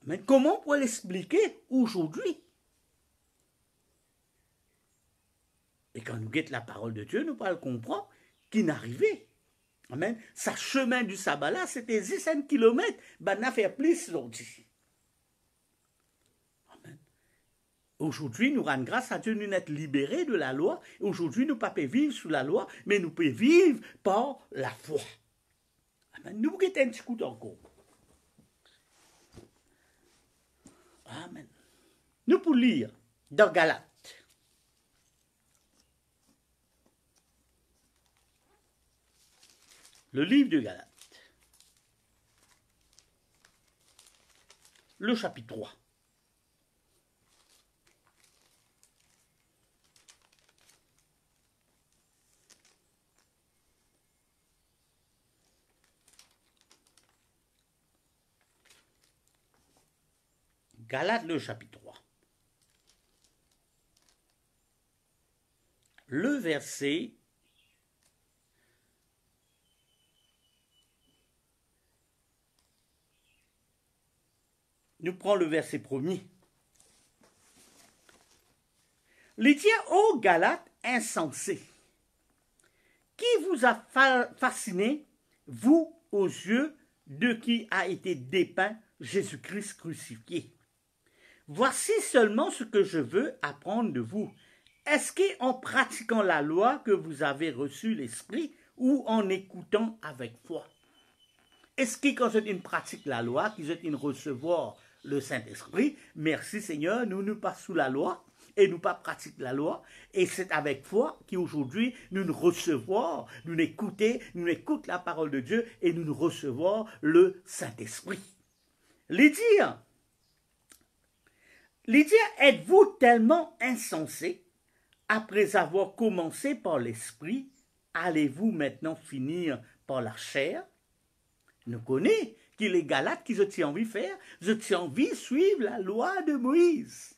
Mais comment on peut l'expliquer aujourd'hui? Et quand nous guettons la parole de Dieu, nous pas le comprendre qui n'arrivait. Amen. Sa chemin du sabbat là, c'était 15 km. Ben, on a fait plus aujourd'hui. Amen. Aujourd'hui, nous rendons grâce à Dieu, nous sommes libérés de la loi. Aujourd'hui, nous ne pouvons pas vivre sous la loi, mais nous pouvons vivre par la foi. Amen. Nous guettons un petit coup encore. Amen. Nous pouvons lire dans Galates. Le livre de Galates, le chapitre 3. Galates, le chapitre 3. Le verset nous prenons le verset premier. Il dit ô Galates insensés, qui vous a fasciné, vous, aux yeux de qui a été dépeint Jésus-Christ crucifié? Voici seulement ce que je veux apprendre de vous. Est-ce qu'en pratiquant la loi que vous avez reçu l'Esprit ou en écoutant avec foi? Est-ce que quand vous pratique la loi, que vous recevoir le Saint-Esprit, merci Seigneur, nous ne pas sous la loi et nous pas pratiquons la loi, et c'est avec foi qu'aujourd'hui nous nous recevons, nous écoutons la parole de Dieu et nous recevons le Saint-Esprit. Les dire, êtes-vous tellement insensés, après avoir commencé par l'Esprit, allez-vous maintenant finir par la chair? Nous connaissons qu'il est Galates qui je tiens envie de faire, je tiens envie de suivre la loi de Moïse.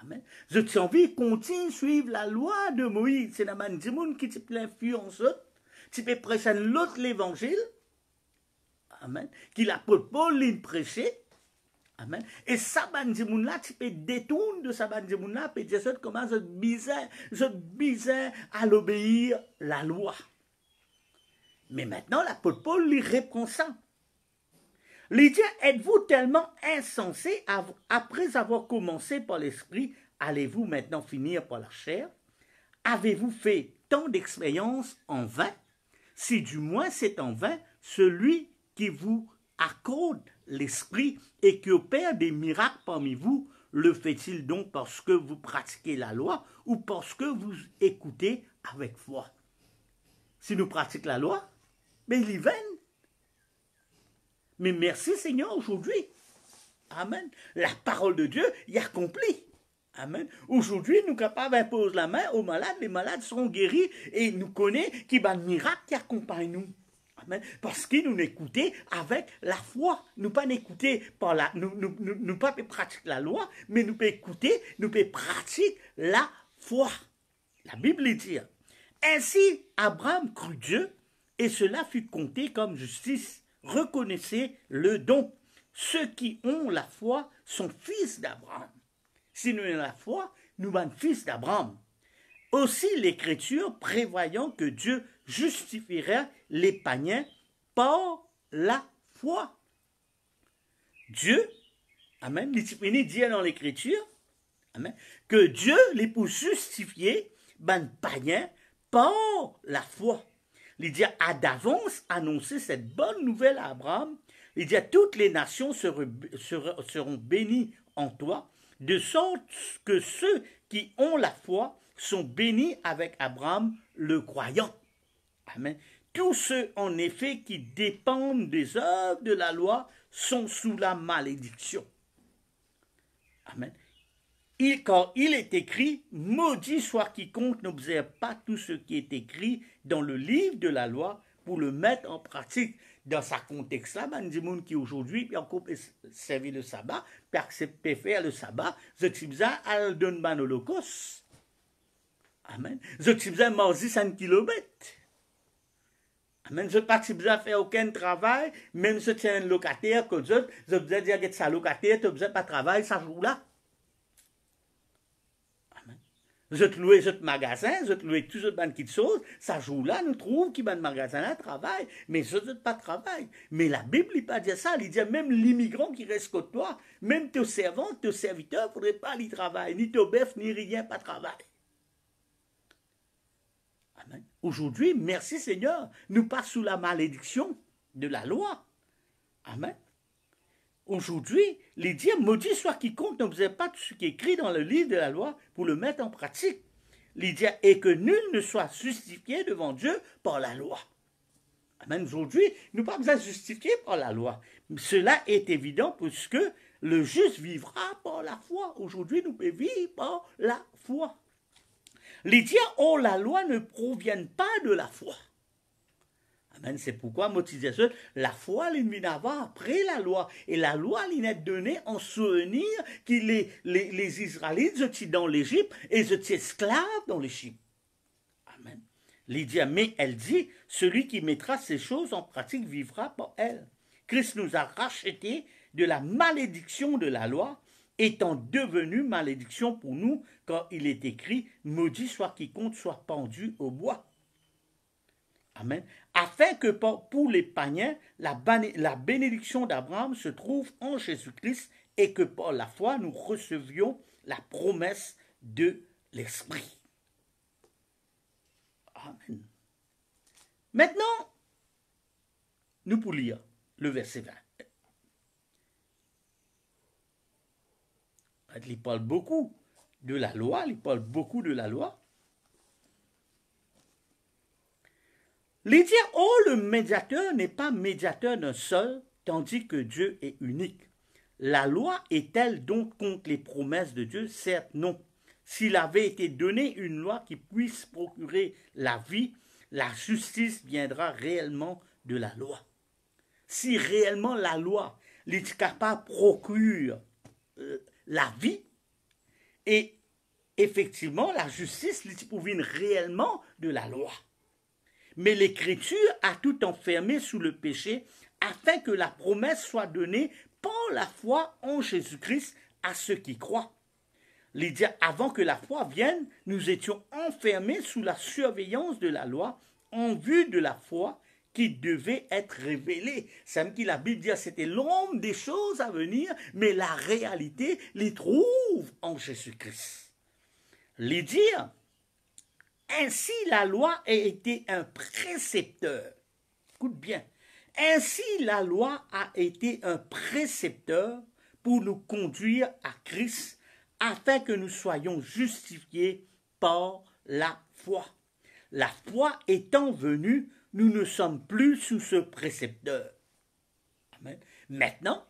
Amen. Je tiens envie de continuer à suivre la loi de Moïse. C'est la man du monde qui peut l'influence, tu peux prêcher l'autre l'évangile. Amen. Qui l'apôtre Paul l'a prêché. Amen. Et ça, bandimoun là, tu peux détourner de ça, bandimoun là, et dire comment je bizarre à l'obéir la loi. Mais maintenant, l'apôtre Paul lui répond ça. Il dit, êtes-vous tellement insensés après avoir commencé par l'esprit, allez-vous maintenant finir par la chair? Avez-vous fait tant d'expériences en vain? Si du moins c'est en vain, celui qui vous accorde l'esprit et qui opère des miracles parmi vous, le fait-il donc parce que vous pratiquez la loi ou parce que vous écoutez avec foi? Si nous pratiquons la loi, mais il y va. Mais merci Seigneur aujourd'hui. Amen. La parole de Dieu y accomplit. Amen. Aujourd'hui, nous sommes capables d'imposer la main aux malades, les malades seront guéris et nous connaissons qu'il y a un miracle qui accompagne nous. Amen. Parce que nous l'écoutons avec la foi. Nous pas l'écouter par la, nous pas pratiquer la loi, mais nous pouvons écouter, nous pouvons pratiquer la foi. La Bible dit, ainsi Abraham crut Dieu et cela fut compté comme justice. Reconnaissez le don. Ceux qui ont la foi sont fils d'Abraham. Si nous avons la foi, nous sommes fils d'Abraham. Aussi l'Écriture prévoyant que Dieu justifierait les païens par la foi. Dieu, amen, il dit dans l'Écriture, amen, que Dieu les pour justifier les païens par la foi. Il dit à d'avance annoncer cette bonne nouvelle à Abraham. Il dit à toutes les nations seront bénies en toi, de sorte que ceux qui ont la foi sont bénis avec Abraham le croyant. Amen. Tous ceux en effet qui dépendent des œuvres de la loi sont sous la malédiction. Amen. Car il est écrit, maudit soit quiconque n'observe pas tout ce qui est écrit dans le livre de la loi pour le mettre en pratique. Dans ce contexte-là, il y a des gens qui aujourd'hui, puis encore servir le sabbat, puis accepter faire le sabbat, je dis ça, elle donne ban holocauste. Amen. Je dis ça, mardi 5 kilomètres. Amen. Je ne pas faire aucun travail, même si tu es un locataire, que je veux dire que tu es un locataire, tu ne pas travail, ça joue là. Je te loue ce magasin, je te loue tout ce qui de choses, ça joue là, nous trouvons qu'il y a un magasin là, travail, mais je ne pas travail. Mais la Bible ne pas dire ça, elle dit même l'immigrant qui reste côté toi, même tes servants, tes serviteurs, il ne faudrait pas aller travailler, ni tes bœufs, ni rien, pas travail. Amen. Aujourd'hui, merci Seigneur, nous pas sous la malédiction de la loi. Amen. Aujourd'hui, les dire maudit soit quiconque n'observe pas tout ce qui est écrit dans le livre de la loi pour le mettre en pratique. Les dire et que nul ne soit justifié devant Dieu par la loi. Amen. Aujourd'hui, nous ne pas besoin de justifier par la loi. Cela est évident puisque le juste vivra par la foi. Aujourd'hui, nous pouvons vivre par la foi. Les dire oh la loi ne proviennent pas de la foi. Amen. C'est pourquoi, motivation, la foi, il vient avant après la loi. Et la loi, il est donnée en souvenir que les Israélites étaient dans l'Égypte et ils étaient esclaves dans l'Égypte. Amen. Lydia, mais elle dit, celui qui mettra ces choses en pratique vivra par elle. Christ nous a rachetés de la malédiction de la loi, étant devenu malédiction pour nous, quand il est écrit, maudit soit quiconque soit pendu au bois. Amen. Afin que pour les païens, la bénédiction d'Abraham se trouve en Jésus-Christ et que par la foi, nous recevions la promesse de l'Esprit. Amen. Maintenant, nous pour lire le verset 20. Il parle beaucoup de la loi, il parle beaucoup de la loi. Les dire, oh, le médiateur n'est pas médiateur d'un seul, tandis que Dieu est unique. La loi est-elle donc contre les promesses de Dieu? Certes, non. S'il avait été donné une loi qui puisse procurer la vie, la justice viendra réellement de la loi. Si réellement la loi est capable de procurer la vie, et effectivement, la justice provient réellement de la loi. Mais l'Écriture a tout enfermé sous le péché afin que la promesse soit donnée par la foi en Jésus-Christ à ceux qui croient. Avant que la foi vienne, nous étions enfermés sous la surveillance de la loi en vue de la foi qui devait être révélée. C'est même que la Bible dit que c'était l'ombre des choses à venir, mais la réalité les trouve en Jésus-Christ. Les dire, ainsi la loi a été un précepteur. Écoute bien. Ainsi la loi a été un précepteur pour nous conduire à Christ afin que nous soyons justifiés par la foi. La foi étant venue, nous ne sommes plus sous ce précepteur. Amen. Maintenant,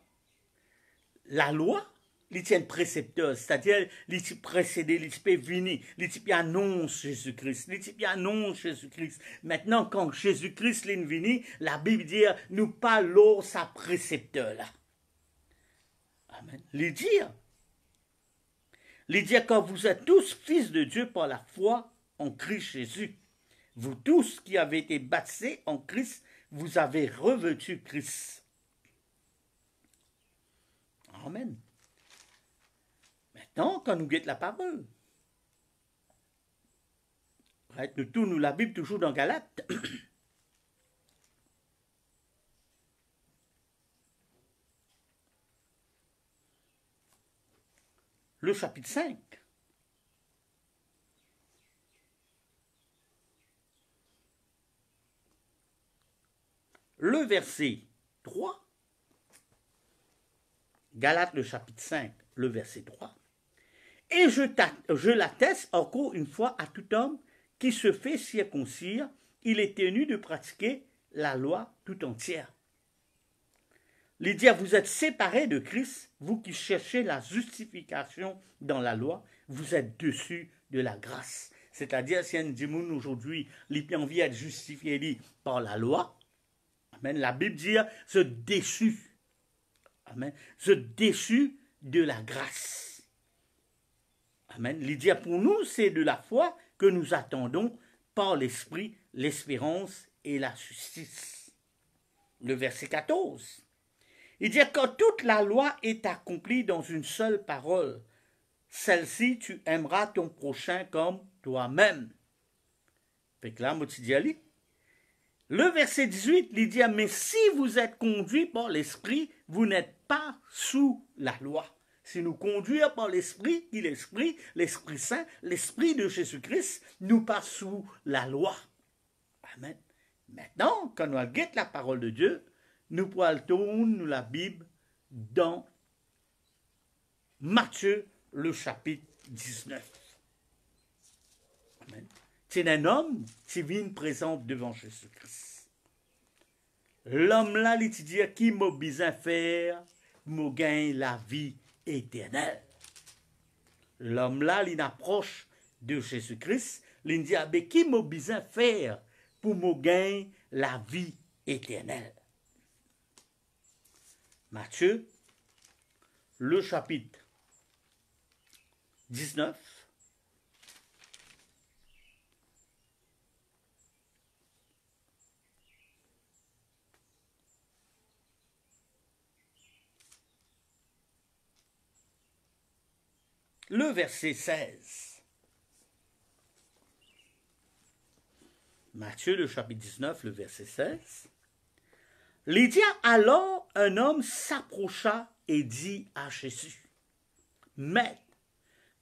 la loi, il tient précepteur, c'est-à-dire, il précédé, il peut venir, il annonce Jésus-Christ, il annonce Jésus-Christ. Maintenant, quand Jésus-Christ est venu, la Bible dit, nous parlons sa précepteur là. Amen. Il dit, quand vous êtes tous fils de Dieu par la foi en Christ Jésus, vous tous qui avez été baptisés en Christ, vous avez revêtu Christ. Amen. Maintenant, quand nous guettons la parole, nous tournons la Bible toujours dans Galates. Le chapitre 5. Le verset 3. Galates, le chapitre 5, le verset 3. Et je l'atteste encore une fois à tout homme qui se fait circoncire, il est tenu de pratiquer la loi tout entière. Il dit, vous êtes séparés de Christ, vous qui cherchez la justification dans la loi, vous êtes dessus de la grâce. C'est-à-dire, si un démon aujourd'hui, il a envie d'être justifié par la loi, amen, la Bible dit, se déçu, amen, se déçu de la grâce. Amen. Il dit, pour nous, c'est de la foi que nous attendons par l'Esprit, l'espérance et la justice. Le verset 14. Il dit, quand toute la loi est accomplie dans une seule parole, celle-ci, tu aimeras ton prochain comme toi-même. Fait que là, moi, tu dis, allez. Le verset 18, il dit, mais si vous êtes conduits par l'Esprit, vous n'êtes pas sous la loi. Si nous conduire par l'Esprit, l'Esprit Saint, l'Esprit de Jésus-Christ, nous pas sous la loi. Amen. Maintenant, quand nous guettons la parole de Dieu, nous pourrons tourner la Bible dans Matthieu, le chapitre 19. Amen. C'est un homme qui vient présent devant Jésus-Christ. L'homme là, il dit, qui m'a besoin faire, m'a gagné la vie éternelle. L'homme là, il approche de Jésus-Christ, il dit, qui m'a besoin faire pour me gagner la vie éternelle. Matthieu, le chapitre 19. Le verset 16. Matthieu, le chapitre 19, le verset 16. Lydia, alors, un homme s'approcha et dit à Jésus, « Maître,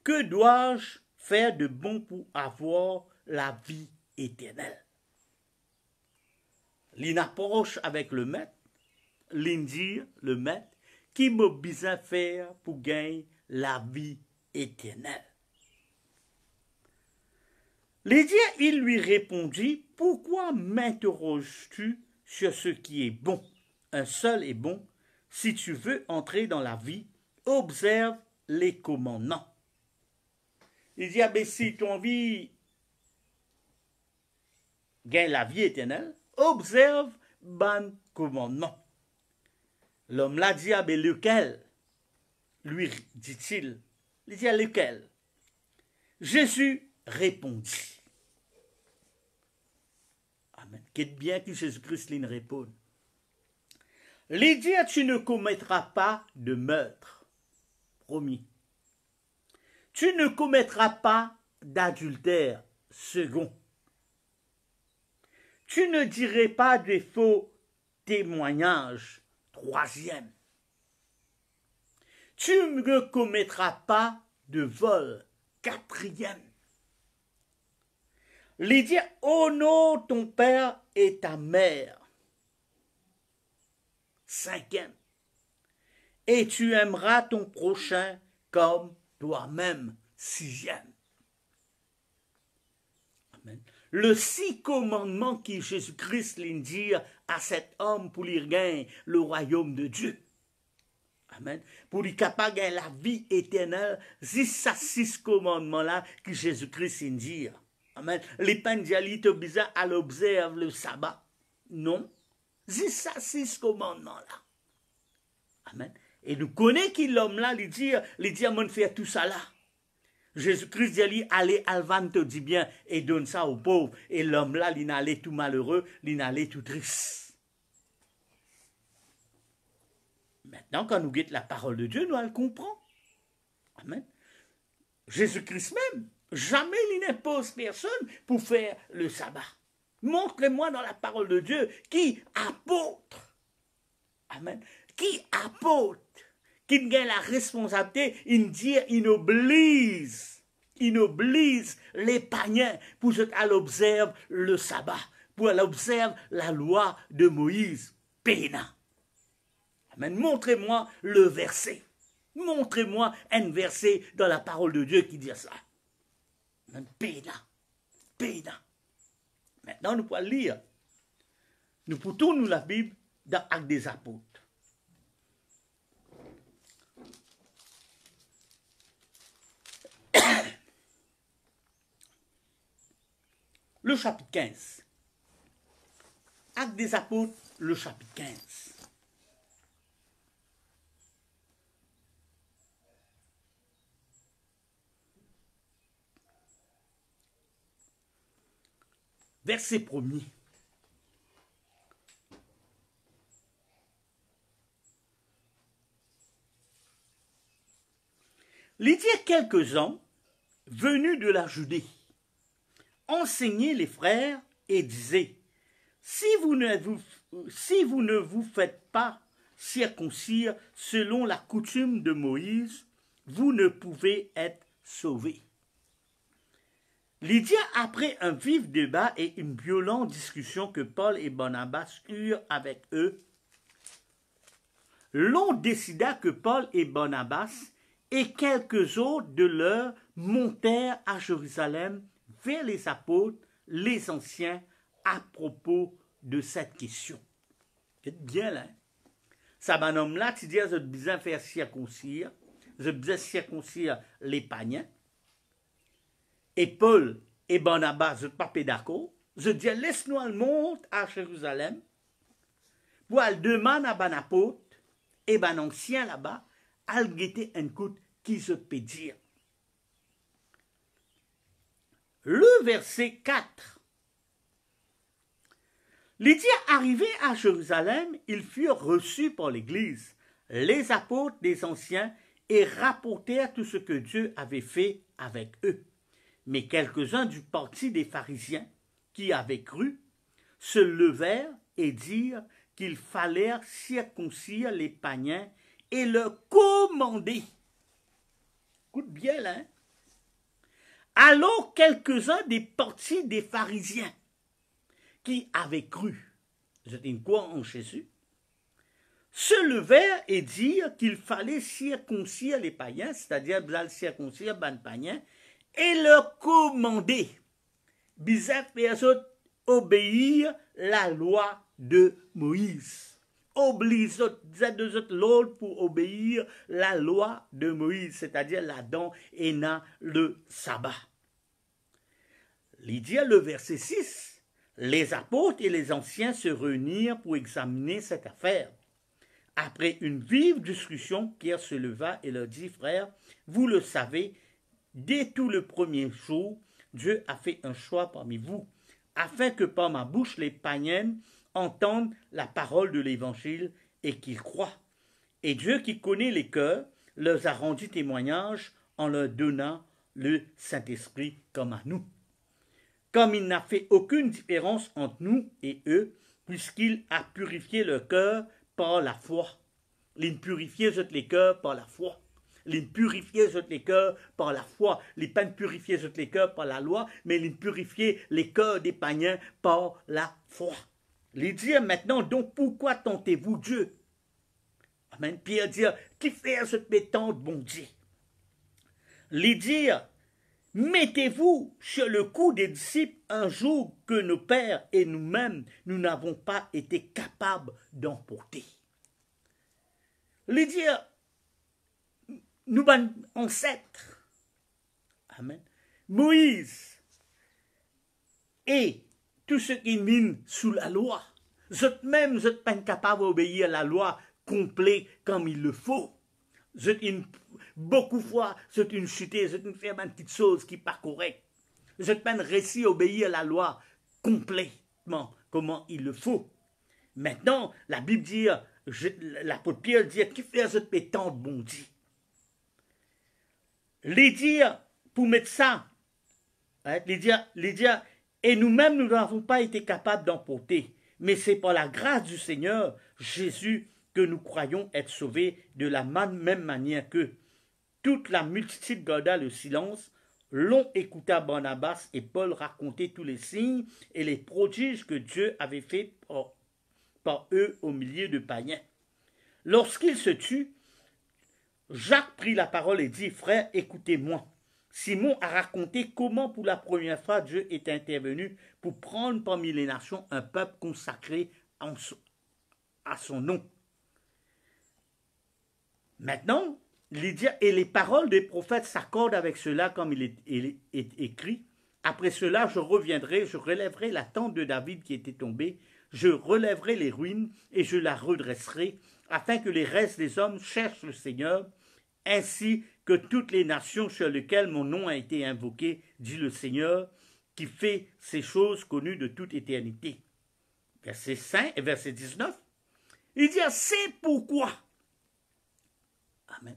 que dois-je faire de bon pour avoir la vie éternelle? » Il approche avec le maître, il dit, le maître, « Qui m'a besoin faire pour gagner la vie éternelle? » Lydia, il lui répondit, « Pourquoi m'interroges-tu sur ce qui est bon? Un seul est bon. Si tu veux entrer dans la vie, observe les commandements. » Il dit, « Si tu as envie de gagner la vie éternelle, observe les commandements. » L'homme l'a dit, « Lequel? » Lui dit-il. Il dit, « Lequel? » Jésus répondit. Amen. Qu'est-ce bien que Jésus-Christ lui réponde. Il dit, tu ne commettras pas de meurtre. Promis. Tu ne commettras pas d'adultère. Second. Tu ne dirai pas de faux témoignages. Troisième. Tu ne commettras pas de vol. Quatrième. Il dit, honore ton père et ta mère. Cinquième. Et tu aimeras ton prochain comme toi-même. Sixième. Amen. Le 6 commandements que Jésus-Christ lui dit à cet homme pour lui gagner le royaume de Dieu. Amen. Pour lui capable de gagner la vie éternelle, c'est ces 6 commandements-là que Jésus-Christ lui dit. Amen. Les pendialites obligent à l'observer le sabbat. Non. C'est ça, 6 commandements-là. Amen. Et nous connaissons qui l'homme-là, il dit, on fait tout ça là. Jésus-Christ dit, allez, Alvan te dit bien, et donne ça aux pauvres. Et l'homme-là, il n'allait tout malheureux, il n'allait tout triste. Maintenant, quand nous guettons la parole de Dieu, nous elle comprend. Amen. Jésus-Christ même, jamais il n'impose personne pour faire le sabbat. Montrez-moi dans la parole de Dieu qui apôtre. Amen. Qui apôtre, qui a la responsabilité, il oblige les païens pour qu'elle observe le sabbat, pour qu'elle observe la loi de Moïse. Péna. Amen. Montrez-moi le verset. Montrez-moi un verset dans la parole de Dieu qui dit ça. Amen. Péna. Péna. Maintenant, nous pouvons lire. Nous pouvons tourner la Bible dans Actes des Apôtres. Le chapitre 15. Actes des apôtres, le chapitre 15. Verset 1er. Il y a quelques-uns venus de la Judée enseignaient les frères et disaient, si vous ne vous faites pas circoncire selon la coutume de Moïse, vous ne pouvez être sauvés. Lydia, après un vif débat et une violente discussion que Paul et Barnabas eurent avec eux, l'on décida que Paul et Barnabas et quelques autres de leurs montèrent à Jérusalem vers les apôtres, les anciens, à propos de cette question. C'est bien là. Ça m'a nommé là, tu dis, je besoin faire circoncire, je besoin circoncire les païens. Et Paul et Barnabas, je ne suis pas d'accord. Je dis, laisse-nous aller monter à Jérusalem pour aller demander à ban apôtre et ban ancien là-bas, à guetter un coup qui se peut dire. Le verset 4. Lydia arrivés à Jérusalem, ils furent reçus par l'Église, les apôtres des anciens, et rapportèrent tout ce que Dieu avait fait avec eux. Mais quelques-uns du parti des pharisiens, qui avaient cru, se levèrent et dirent qu'il fallait circoncire les païens et leur commander. Écoute bien là. Hein? Alors quelques-uns des partis des pharisiens, qui avaient cru, c'était une croix en Jésus, se levèrent et dirent qu'il fallait circoncire les païens, c'est-à-dire circoncire les païens, et leur commander, bizarre obéir la loi de Moïse. Oblige l'autre pour obéir la loi de Moïse, c'est-à-dire l'Adam et le sabbat. Il dit le verset 6, les apôtres et les anciens se réunirent pour examiner cette affaire. Après une vive discussion, Pierre se leva et leur dit, frères, vous le savez, dès tout le premier jour, Dieu a fait un choix parmi vous, afin que par ma bouche les païens entendent la parole de l'Évangile et qu'ils croient. Et Dieu qui connaît les cœurs leur a rendu témoignage en leur donnant le Saint-Esprit comme à nous. Comme il n'a fait aucune différence entre nous et eux, puisqu'il a purifié leur cœur par la foi. Il purifié les cœurs par la foi. Il purifié les cœurs par la foi. Il pas purifié les cœurs par la loi, mais il purifié les cœurs des païens par la foi. Il dit maintenant, donc pourquoi tentez-vous Dieu? Amen. Pierre dit, qui fait cette pétante bon Dieu? Il dit, mettez-vous sur le cou des disciples un jour que nos pères et nous-mêmes, nous n'avons pas été capables d'emporter. Il dit, nous sommes ancêtres. Amen. Moïse et tous ceux qui minent sous la loi, vous n'êtes pas capable d'obéir à la loi complète comme il le faut. Beaucoup de fois, c'est une chutée, c'est une faire une petite chose qui n'est pas correcte. Vous n'êtes pas réussi à obéir à la loi complètement comment il le faut. Maintenant, la Bible dit, l'apôtre Pierre dit, qui fait cette pétante bon Dieu? Les dire, pour mettre ça, hein, les dire, et nous-mêmes, nous n'avons pas été capables d'emporter. Mais c'est par la grâce du Seigneur Jésus que nous croyons être sauvés de la même manière qu'eux. Toute la multitude garda le silence. L'on écouta Barnabas et Paul raconter tous les signes et les prodiges que Dieu avait faits par eux au milieu de païens. Lorsqu'ils se tuent, Jacques prit la parole et dit, frère, écoutez-moi. Simon a raconté comment pour la première fois Dieu est intervenu pour prendre parmi les nations un peuple consacré à son nom. Maintenant, il dit, et les paroles des prophètes s'accordent avec cela comme est écrit. Après cela, je reviendrai, je relèverai la tente de David qui était tombée, je relèverai les ruines et je la redresserai, afin que les restes des hommes cherchent le Seigneur, ainsi que toutes les nations sur lesquelles mon nom a été invoqué, dit le Seigneur, qui fait ces choses connues de toute éternité. Verset 5 et verset 19, il dit, c'est pourquoi, amen,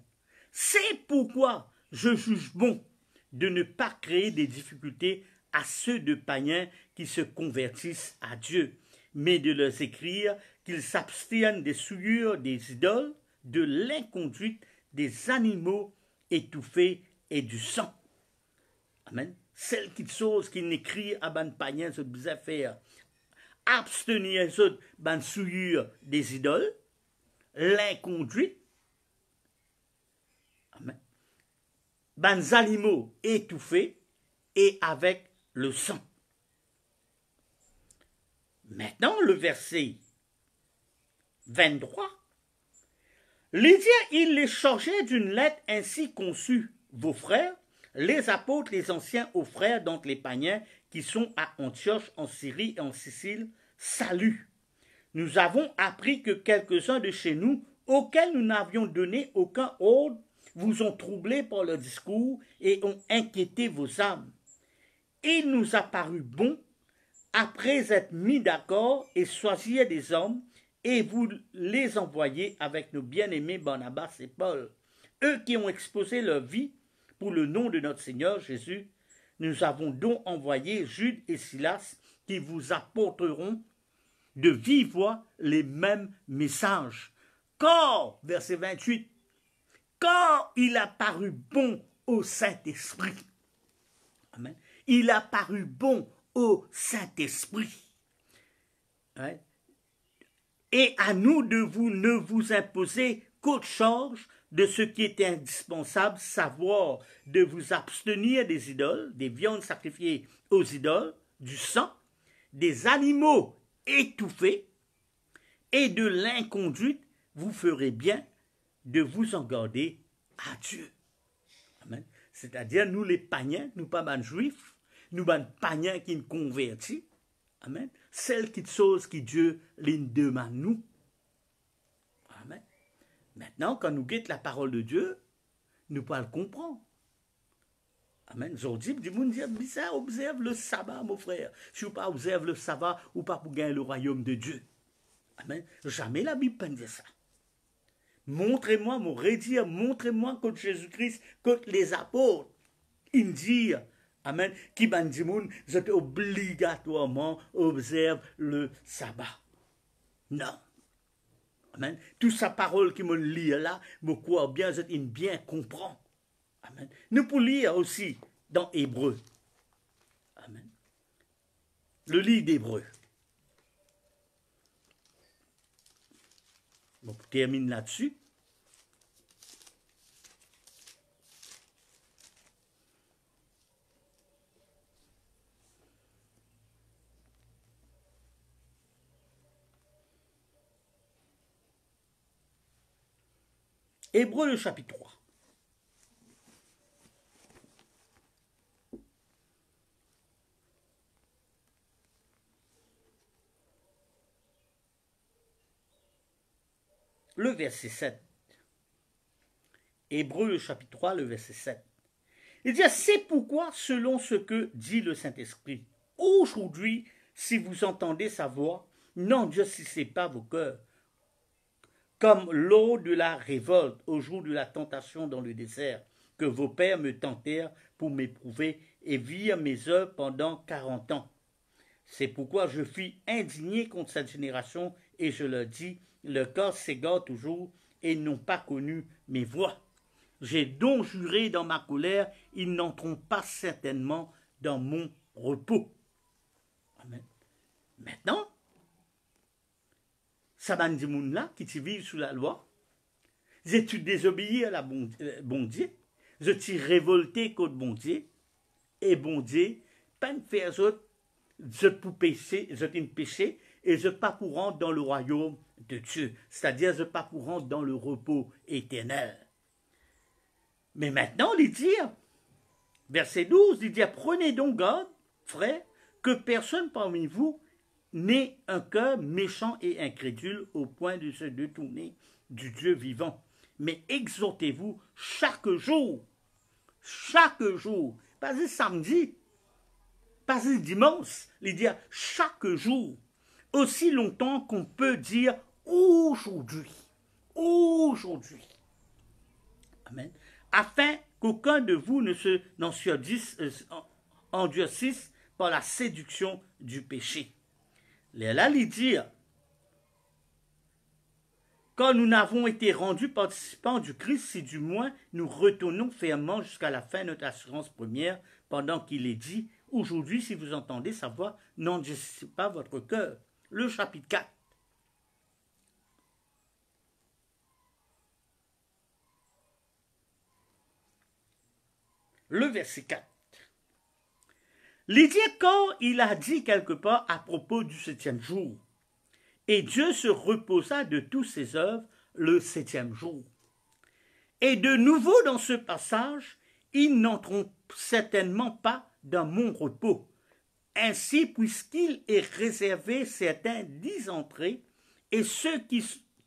c'est pourquoi je juge bon de ne pas créer des difficultés à ceux de païens qui se convertissent à Dieu, mais de leur écrire qu'ils s'abstiennent des souillures des idoles, de l'inconduite, des animaux étouffés et du sang. Amen. Celle qui chose qui n'écrit à ban païens se bizarre faire. Abstenir de ban souillure des idoles, l'inconduite, amen, ban animaux étouffés et avec le sang. Maintenant, le verset 23. Lydia, il les chargeait d'une lettre ainsi conçue. Vos frères, les apôtres, les anciens aux frères, donc les païens qui sont à Antioche, en Syrie et en Sicile, saluent. Nous avons appris que quelques-uns de chez nous, auxquels nous n'avions donné aucun ordre, vous ont troublés par leur discours et ont inquiété vos âmes. Il nous a paru bon, après être mis d'accord et choisir des hommes, et vous les envoyez avec nos bien-aimés Barnabas et Paul, eux qui ont exposé leur vie pour le nom de notre Seigneur Jésus. Nous avons donc envoyé Jude et Silas qui vous apporteront de vive voix les mêmes messages. Car, verset 28, car il a paru bon au Saint-Esprit. Amen. Il a paru bon au Saint-Esprit. Ouais. Et à nous de vous ne vous imposer qu'autre charge de ce qui est indispensable, savoir de vous abstenir des idoles, des viandes sacrifiées aux idoles, du sang, des animaux étouffés et de l'inconduite, vous ferez bien de vous en garder à Dieu. Amen. C'est-à-dire, nous les païens, nous pas mal juifs, nous pas païens qui nous convertis, amen, celle qui chose qui Dieu les demande nous. Amen. Maintenant, quand nous guettons la parole de Dieu, nous pas le comprendre. Amen. Aujourd'hui, du monde dit, ça observe le sabbat, mon frère. Si vous pas observe le sabbat, ou pas pour gagner le royaume de Dieu. Amen. Jamais la Bible ne dit ça. Montrez-moi, mon redire, montrez-moi que Jésus-Christ, que les apôtres, ils disent, amen, qui ban du monde, vous êtes obligatoirement observe le sabbat. Non. Amen. Toute sa parole qui me lit là, me croit bien, vous êtes bien comprend. Amen. Nous pouvons lire aussi dans Hébreu. Amen. Le livre d'Hébreu. Bon, on termine là-dessus. Hébreu le chapitre 3. Le verset 7. Hébreu, le chapitre 3, le verset 7. Il dit, c'est pourquoi, selon ce que dit le Saint-Esprit, aujourd'hui, si vous entendez sa voix, n'endurcissez pas vos cœurs, comme lors de la révolte, au jour de la tentation dans le désert, que vos pères me tentèrent pour m'éprouver et virent mes œuvres pendant 40 ans. C'est pourquoi je fus indigné contre cette génération et je leur dis, le corps s'égare toujours et n'ont pas connu mes voies. J'ai donc juré dans ma colère, ils n'entreront pas certainement dans mon repos. Amen. Maintenant, ça va dire là qui te vivent sous la loi, j'ai tu désobéi à la bon Dieu, je t'ai révolté contre bon Dieu, et bon Dieu, pas de faire je pour pécher, je t'ai péché, et je pas pour rentrer dans le royaume de Dieu, c'est-à-dire je pas pour rentrer dans le repos éternel. Mais maintenant, il dit, verset 12, il dit, prenez donc garde, frères, que personne parmi vous n'ait un cœur méchant et incrédule au point de se détourner du Dieu vivant. Mais exhortez-vous chaque jour, pas le samedi, pas le dimanche, il dit chaque jour, aussi longtemps qu'on peut dire aujourd'hui. Aujourd'hui. Amen. Afin qu'aucun de vous ne se endurcisse par la séduction du péché. Là, il dit, quand nous n'avons été rendus participants du Christ, si du moins nous retournons fermement jusqu'à la fin de notre assurance première, pendant qu'il est dit, aujourd'hui, si vous entendez sa voix, n'endurcissez pas votre cœur. Le chapitre 4. Le verset 4. L'idée quand il a dit quelque part à propos du 7e jour, et Dieu se reposa de tous ses œuvres le 7e jour. Et de nouveau dans ce passage, ils n'entreront certainement pas dans mon repos. Ainsi, puisqu'il est réservé certains d'y entrer, et ceux qui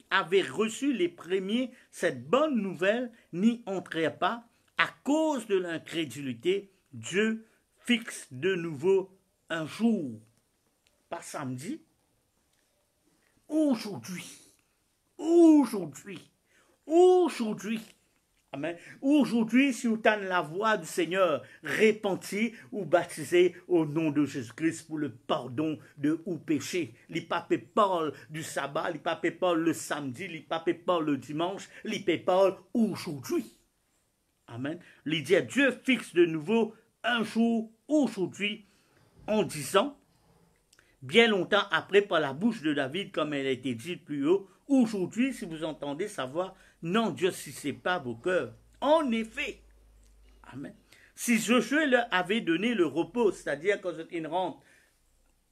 avaient reçu les premiers cette bonne nouvelle n'y entrèrent pas, à cause de l'incrédulité, Dieu fixe de nouveau un jour, pas samedi, aujourd'hui. Amen. Aujourd'hui, si vous tenez la voix du Seigneur, repentis ou baptisés au nom de Jésus-Christ pour le pardon de ou péché. Les papes parlent du sabbat, les papes parlent le samedi, les papes parlent le dimanche, les papes parlent aujourd'hui. Amen. Il dit, Dieu fixe de nouveau un jour aujourd'hui en disant, bien longtemps après par la bouche de David, comme elle a été dite plus haut, aujourd'hui, si vous entendez sa voix, n'endurcissez pas vos cœurs. En effet, amen. Si Josué leur avait donné le repos, c'est-à-dire quand ils rentrent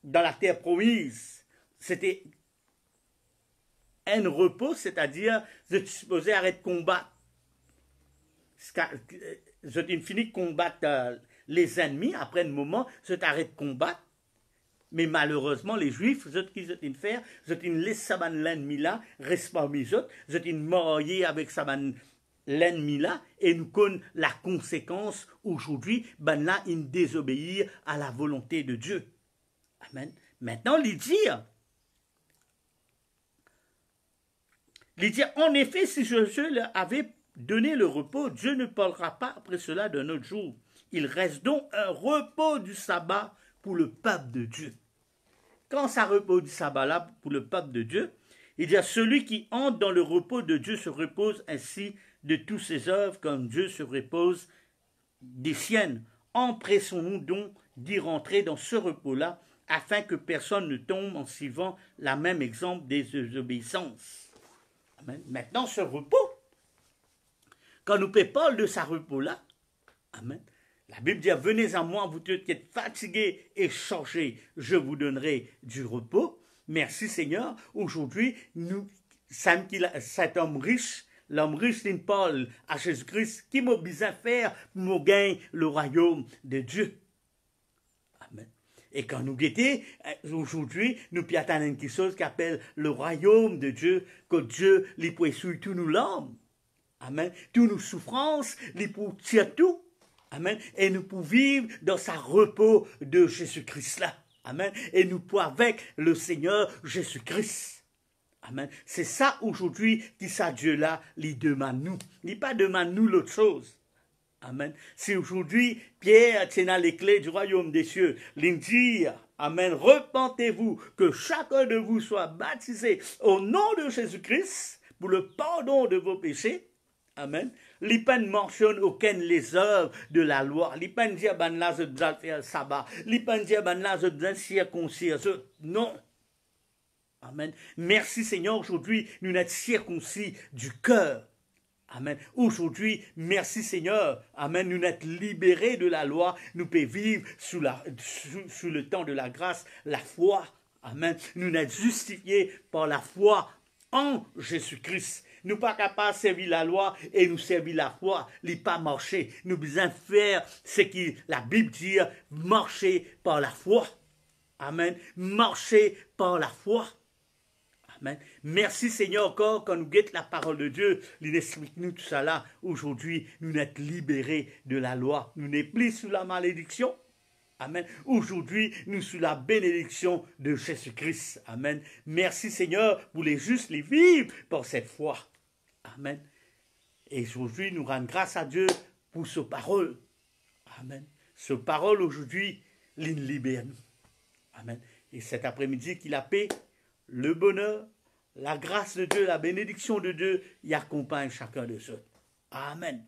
dans la terre promise, c'était un repos, c'est-à-dire vous êtes supposé arrêter de combattre. Vous êtes fini de combattre les ennemis, après un moment, vous êtes arrêté de combattre. Mais malheureusement, les Juifs, ce qu'ils ont fait, ils ont laissé l'ennemi là, reste parmi eux, ils ont marié avec l'ennemi là, et nous connaissons la conséquence aujourd'hui, ben là, ils désobéissent à la volonté de Dieu. Amen. Maintenant, il dit, en effet, si Josué leur avait donné le repos, Dieu ne parlera pas après cela d'un autre jour. Il reste donc un repos du sabbat pour le peuple de Dieu. Quand ça repos du sabbat là pour le peuple de Dieu, il dit à celui qui entre dans le repos de Dieu se repose ainsi de tous ses œuvres comme Dieu se repose des siennes. Empressons-nous donc d'y rentrer dans ce repos-là afin que personne ne tombe en suivant la même exemple des désobéissances. Amen. Maintenant, ce repos, quand nous parlons de ce repos-là, amen, la Bible dit, venez à moi, vous qui êtes fatigués et chargés, je vous donnerai du repos. Merci Seigneur. Aujourd'hui, cet homme riche, il parle à Jésus-Christ, qui m'a besoin de faire pour gagner le royaume de Dieu. Amen. Et quand nous guettons, aujourd'hui, nous puis attendre quelque chose qui appelle le royaume de Dieu, que Dieu lui peut essuyer tous nos larmes. Amen. Toutes nos souffrances, lui peut tirer tout. Amen. Et nous pouvons vivre dans sa repos de Jésus-Christ là. Amen. Et nous pouvons avec le Seigneur Jésus-Christ. Amen. C'est ça aujourd'hui qui ça Dieu là, il demande nous. Il pas demande nous l'autre chose. Amen. Si aujourd'hui Pierre tient les clés du royaume des cieux, il dit, amen, repentez-vous, que chacun de vous soit baptisé au nom de Jésus-Christ pour le pardon de vos péchés. Amen. L'Ipan ne mentionne aucune les œuvres de la loi. L'Ipan dit, ben là, je dois faire le sabbat. L'Ipan dit, ben là, je dois circoncire. Non. Amen. Merci Seigneur, aujourd'hui, nous sommes circoncis du cœur. Amen. Aujourd'hui, merci Seigneur. Amen. Nous sommes libérés de la loi. Nous pouvons vivre sous le temps de la grâce, la foi. Amen. Nous sommes justifiés par la foi en Jésus-Christ. Nous pas capables de servir la loi et nous servir la foi, n'est pas marcher. Nous besoin faire ce que la Bible dit, marcher par la foi. Amen. Marcher par la foi. Amen. Merci Seigneur encore quand nous guettons la parole de Dieu. Il explique nous tout ça là. Aujourd'hui, nous sommes libérés de la loi. Nous n'sommes plus sous la malédiction. Amen. Aujourd'hui, nous sous la bénédiction de Jésus-Christ. Amen. Merci Seigneur pour les justes, les vivre par cette foi. Amen. Et aujourd'hui, nous rendons grâce à Dieu pour ce parole. Amen. Ce parole aujourd'hui, il libère nous. Amen. Et cet après-midi, qu'il a paix, le bonheur, la grâce de Dieu, la bénédiction de Dieu, y accompagne chacun de ceux. Amen.